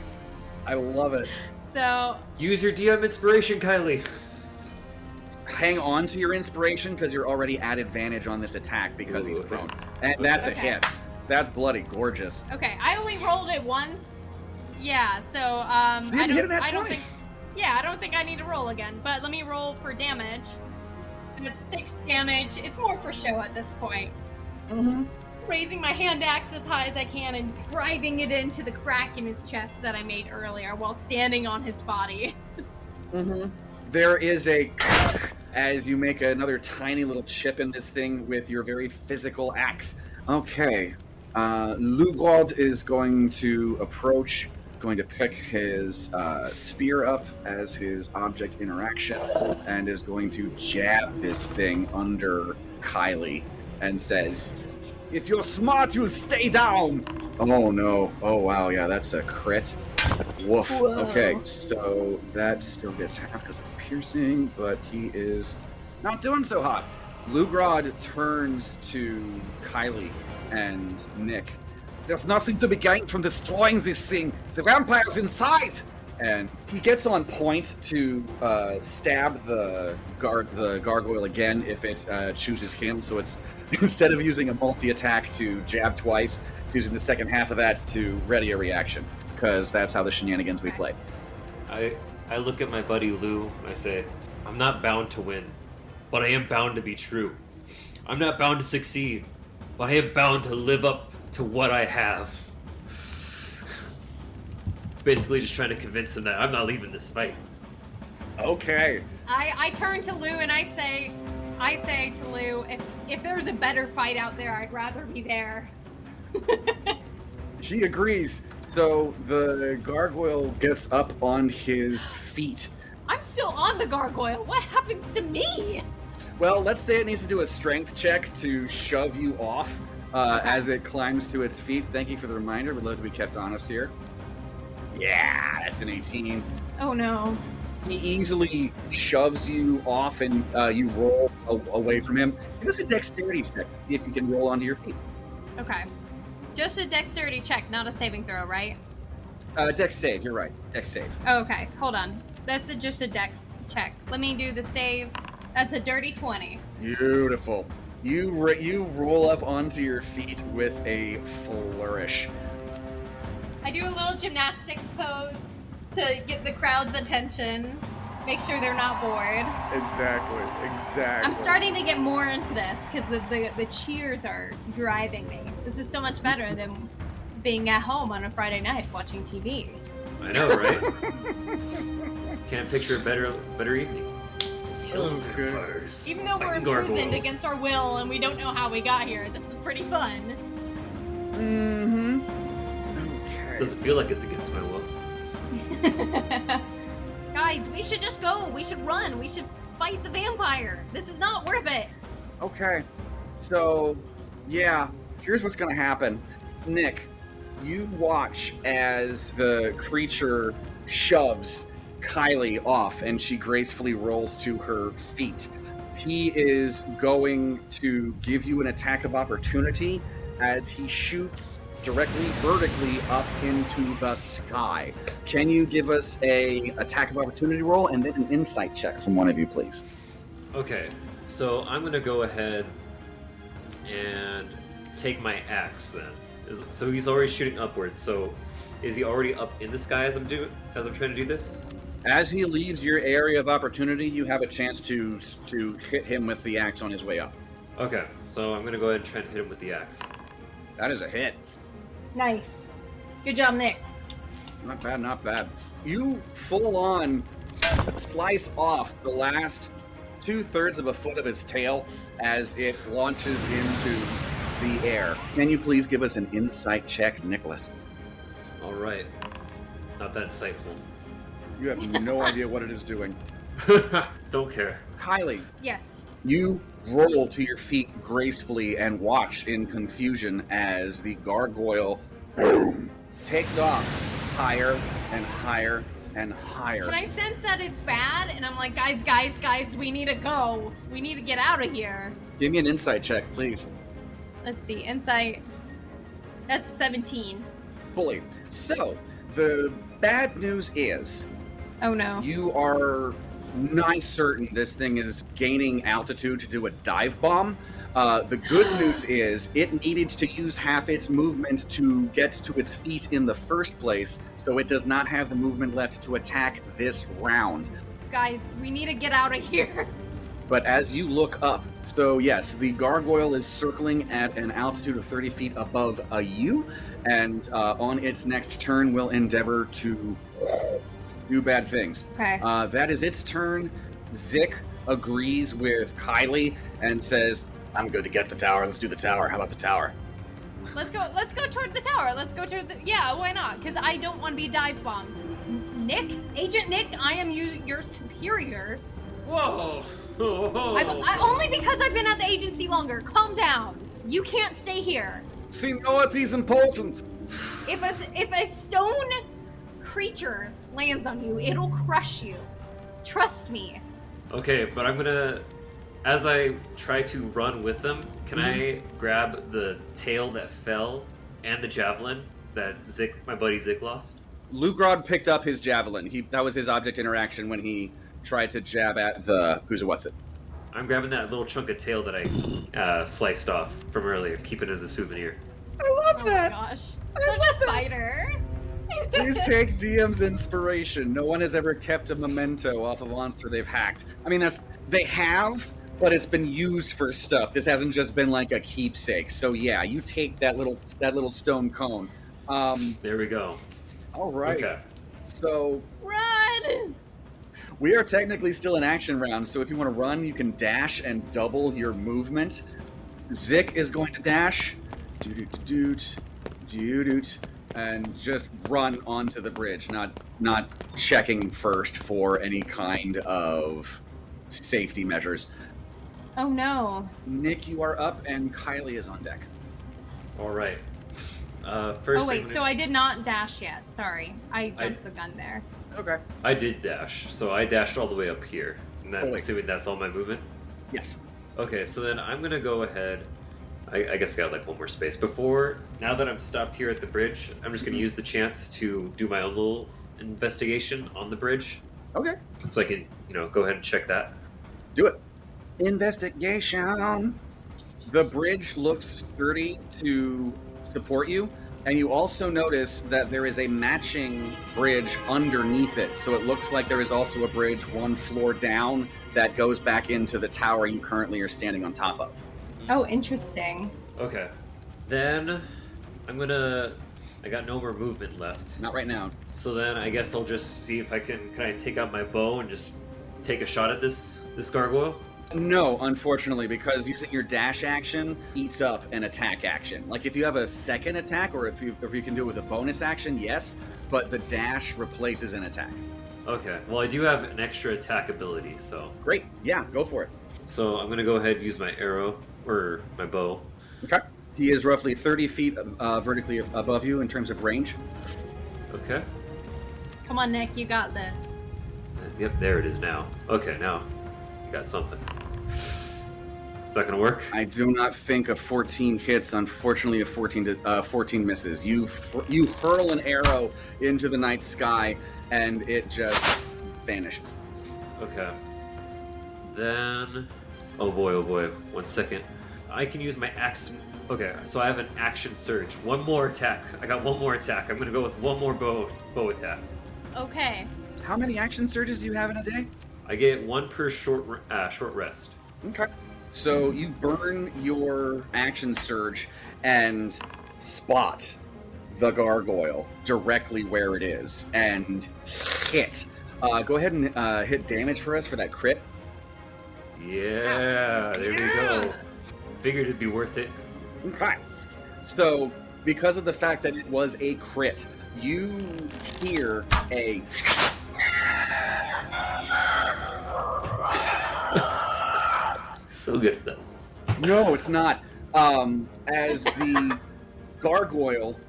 I love it. So, Use your DM inspiration, Kylie. Hang on to your inspiration because you're already at advantage on this attack because he's okay. prone. And that's a Okay. hit. That's bloody gorgeous. okay, I only rolled it once. Yeah, so See, you hit it at I don't 20. think I don't think I need to roll again, but let me roll for damage. And it's 6 damage. It's more for show at this point. Mm-hmm. Raising my hand axe as high as I can and driving it into the crack in his chest that I made earlier while standing on his body. Mm-hmm. There is a as you make another tiny little chip in this thing with your very physical axe. Okay. Lugod is going to approach going to pick his spear up as his object interaction and is going to jab this thing under Kylie and says, "If you're smart, you'll stay down." Oh no. Oh wow, yeah, that's a crit. Woof. Whoa. Okay, so that still gets half because of piercing, but he is not doing so hot. Lugrod turns to Kylie and Nick. "There's nothing to be gained from destroying this thing. The vampire's inside!" And he gets on point to stab the gargoyle again if it chooses him. So it's instead of using a multi-attack to jab twice, it's using the second half of that to ready a reaction, because that's how the shenanigans we play. I look at my buddy Lou and I say, "I'm not bound to win, but I am bound to be true. I'm not bound to succeed, but I am bound to live up to what I have." Basically just trying to convince him that I'm not leaving this fight. Okay. I turn to Lou and I say to Lou, if there's a better fight out there, I'd rather be there. He agrees. So the gargoyle gets up on his feet. I'm still on the gargoyle. What happens to me? Well, let's say it needs to do a strength check to shove you off as it climbs to its feet. Thank you for the reminder. We'd love to be kept honest here. Yeah, that's an 18. Oh no. He easily shoves you off and you roll away from him. Give us a dexterity check to see if you can roll onto your feet. Okay. Just a dexterity check, not a saving throw, right? Dex save, you're right. Dex save. Oh, okay, hold on. That's just a dex check. Let me do the save. That's a dirty 20. Beautiful. You roll up onto your feet with a flourish. I do a little gymnastics pose to get the crowd's attention. Make sure they're not bored. Exactly. I'm starting to get more into this because the cheers are driving me. This is so much better than being at home on a Friday night watching TV. I know, right? Can't picture a better evening. Killing vampires. Even though we're imprisoned against our will and we don't know how we got here, this is pretty fun. Mm-hmm. Okay. Doesn't feel like it's against my will. Guys, we should just go. We should run. We should fight the vampire. This is not worth it. Okay. So, yeah, here's what's going to happen. Nick, you watch as the creature shoves Kylie off and she gracefully rolls to her feet. He is going to give you an attack of opportunity as he shoots directly vertically up into the sky. Can you give us a attack of opportunity roll and then an insight check from one of you, please? Okay, so I'm gonna go ahead and take my axe then. So he's already shooting upwards. So is he already up in the sky as I'm trying to do this? As he leaves your area of opportunity, you have a chance to hit him with the axe on his way up. Okay, so I'm gonna go ahead and try and hit him with the axe. That is a hit. Nice. Good job, Nick. Not bad, not bad. You full on slice off the last 2/3 of a foot of his tail as it launches into the air. Can you please give us an insight check, Nicholas? All right. Not that insightful. You have no idea what it is doing. Don't care. Kylie. Yes. You roll to your feet gracefully and watch in confusion as the gargoyle takes off higher and higher and higher. Can I sense that it's bad? And I'm like, guys, we need to go. We need to get out of here. Give me an insight check, please. Let's see, insight. That's 17. Fully. So, the bad news is... Oh no. You are nigh certain this thing is gaining altitude to do a dive bomb. The good news is it needed to use half its movement to get to its feet in the first place, so it does not have the movement left to attack this round. Guys, we need to get out of here. But as you look up, so yes, the gargoyle is circling at an altitude of 30 feet above you, and on its next turn will endeavor to do bad things. Okay. That is its turn. Zik agrees with Kylie and says, "I'm good to get the tower. Let's do the tower. How about the tower?" Let's go toward the tower. Let's go toward the... Yeah, why not? Because I don't want to be dive bombed. Nick? Agent Nick, I am your superior. Whoa! Only because I've been at the agency longer. Calm down. You can't stay here. Seniority is important. If a stone creature lands on you, it'll crush you. Trust me. Okay, but I'm gonna... As I try to run with them, can I grab the tail that fell and the javelin that my buddy Zik lost? Lugrod picked up his javelin. That was his object interaction when he tried to jab at the who's it, what's it. I'm grabbing that little chunk of tail that I sliced off from earlier, keep it as a souvenir. I love that. Oh my gosh. Such a fighter. Please take DM's inspiration. No one has ever kept a memento off a monster they've hacked. I mean, they have, but it's been used for stuff. This hasn't just been like a keepsake. So yeah, you take that little stone cone. There we go. All right. Okay. So Run! we are technically still in action round. So if you want to run, you can dash and double your movement. Zik is going to dash, and just run onto the bridge, not checking first for any kind of safety measures. Oh no. Nick, you are up, and Kylie is on deck. All right. First. Oh wait, so I did not dash yet. Sorry, I jumped the gun there. Okay. I did dash, so I dashed all the way up here, and then Holy. assuming that's all my movement. Yes. Okay, so then I'm gonna go ahead. I guess I got like one more space before. Now that I'm stopped here at the bridge, I'm just gonna use the chance to do my own little investigation on the bridge. Okay. So I can, go ahead and check that. Do it. Investigation. The bridge looks sturdy to support you, and you also notice that there is a matching bridge underneath it. So it looks like there is also a bridge one floor down that goes back into the tower you currently are standing on top of. Oh, interesting. Okay. Then I got no more movement left. Not right now. So then I guess I'll just see if can I take out my bow and just take a shot at this gargoyle? No, unfortunately, because using your dash action eats up an attack action. Like if you have a second attack, or if you can do it with a bonus action, yes, but the dash replaces an attack. Okay, well I do have an extra attack ability, so... Great, yeah, go for it. So I'm gonna go ahead and use my arrow, or my bow. Okay. He is roughly 30 feet vertically above you in terms of range. Okay. Come on, Nick, you got this. Yep, there it is now. Okay, now I got something. Is that gonna work? I do not think a 14 hits. Unfortunately, a 14 misses. You hurl an arrow into the night sky, and it just vanishes. Okay. Then, oh boy, 1 second. I can use my axe. Okay, so I have an action surge. One more attack. I got one more attack. I'm gonna go with one more bow attack. Okay. How many action surges do you have in a day? I get one per short rest. Okay. So you burn your action surge and spot the gargoyle directly where it is and hit. Go ahead and hit damage for us for that crit. Yeah, there we go. Figured it'd be worth it. Okay. So, because of the fact that it was a crit, you hear a... So good, though. No, it's not. As the gargoyle...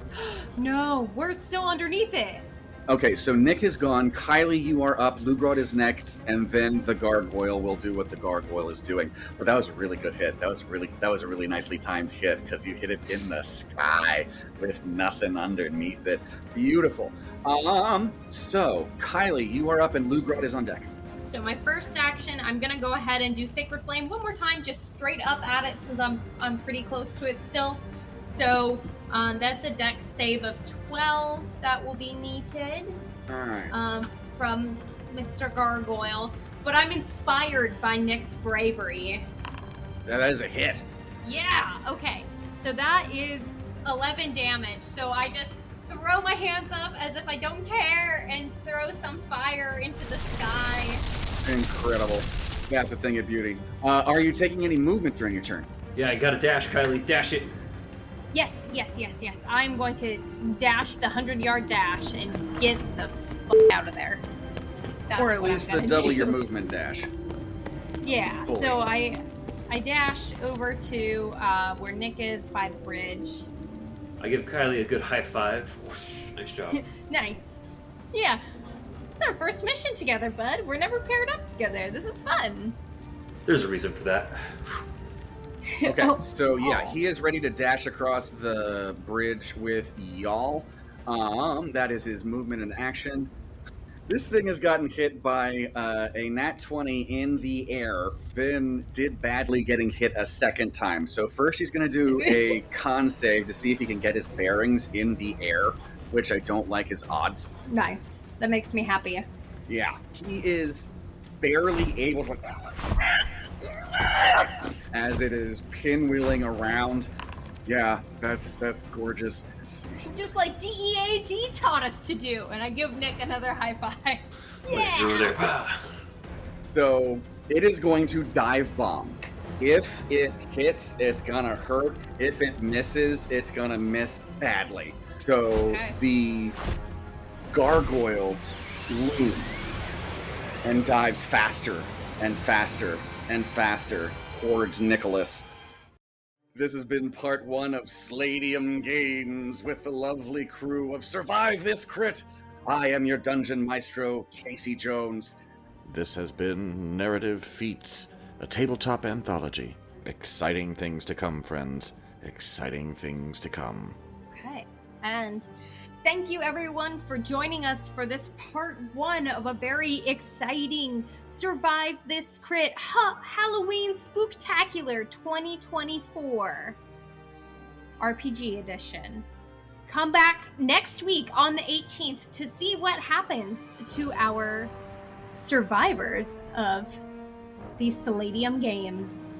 No, we're still underneath it. Okay, so Nick is gone. Kylie, you are up. Lugrod is next, and then the gargoyle will do what the gargoyle is doing. But that was a really good hit. That was a really nicely timed hit because you hit it in the sky with nothing underneath it. Beautiful. So Kylie, you are up, and Lugrod is on deck. So my first action, I'm gonna go ahead and do Sacred Flame one more time, just straight up at it since I'm pretty close to it still. So that's a dex save of 12 that will be needed. Alright. From Mr. Gargoyle. But I'm inspired by Nick's bravery. That is a hit. Yeah, okay. So that is 11 damage. So I just throw my hands up as if I don't care and throw some fire into the sky. Incredible. That's a thing of beauty. Are you taking any movement during your turn? Yeah, I got a dash, Kylie. Dash it. Yes. I'm going to dash the 100-yard dash and get the f*** out of there. That's Or at what I'm least gonna double do. your movement dash. Yeah, Fully. so I dash over to where Nick is by the bridge. I give Kylie a good high five. Whoosh, nice job. Nice. Yeah. It's our first mission together, bud. We're never paired up together. This is fun. There's a reason for that. Okay, Oh. so yeah, he is ready to dash across the bridge with y'all. That is his movement and action. This thing has gotten hit by a nat 20 in the air, then did badly getting hit a second time. So first he's going to do a con save to see if he can get his bearings in the air, which I don't like his odds. Nice. That makes me happy. Yeah, he is barely able to... as it is pinwheeling around. Yeah, that's gorgeous. Just like D.E.A.D taught us to do. And I give Nick another high five. Yeah! So it is going to dive bomb. If it hits, it's gonna hurt. If it misses, it's gonna miss badly. So Okay. the gargoyle looms and dives faster and faster and faster towards Nicholas. This has been part 1 of Slaydium Games with the lovely crew of Survive This Crit. I am your dungeon maestro, Casey Jones. This has been Narrative Feats, a tabletop anthology. Exciting things to come, friends. Exciting things to come. Okay. And thank you everyone for joining us for this part 1 of a very exciting Survive This Crit Halloween Spooktacular 2024 RPG edition. Come back next week on the 18th to see what happens to our survivors of the Slaydium Games.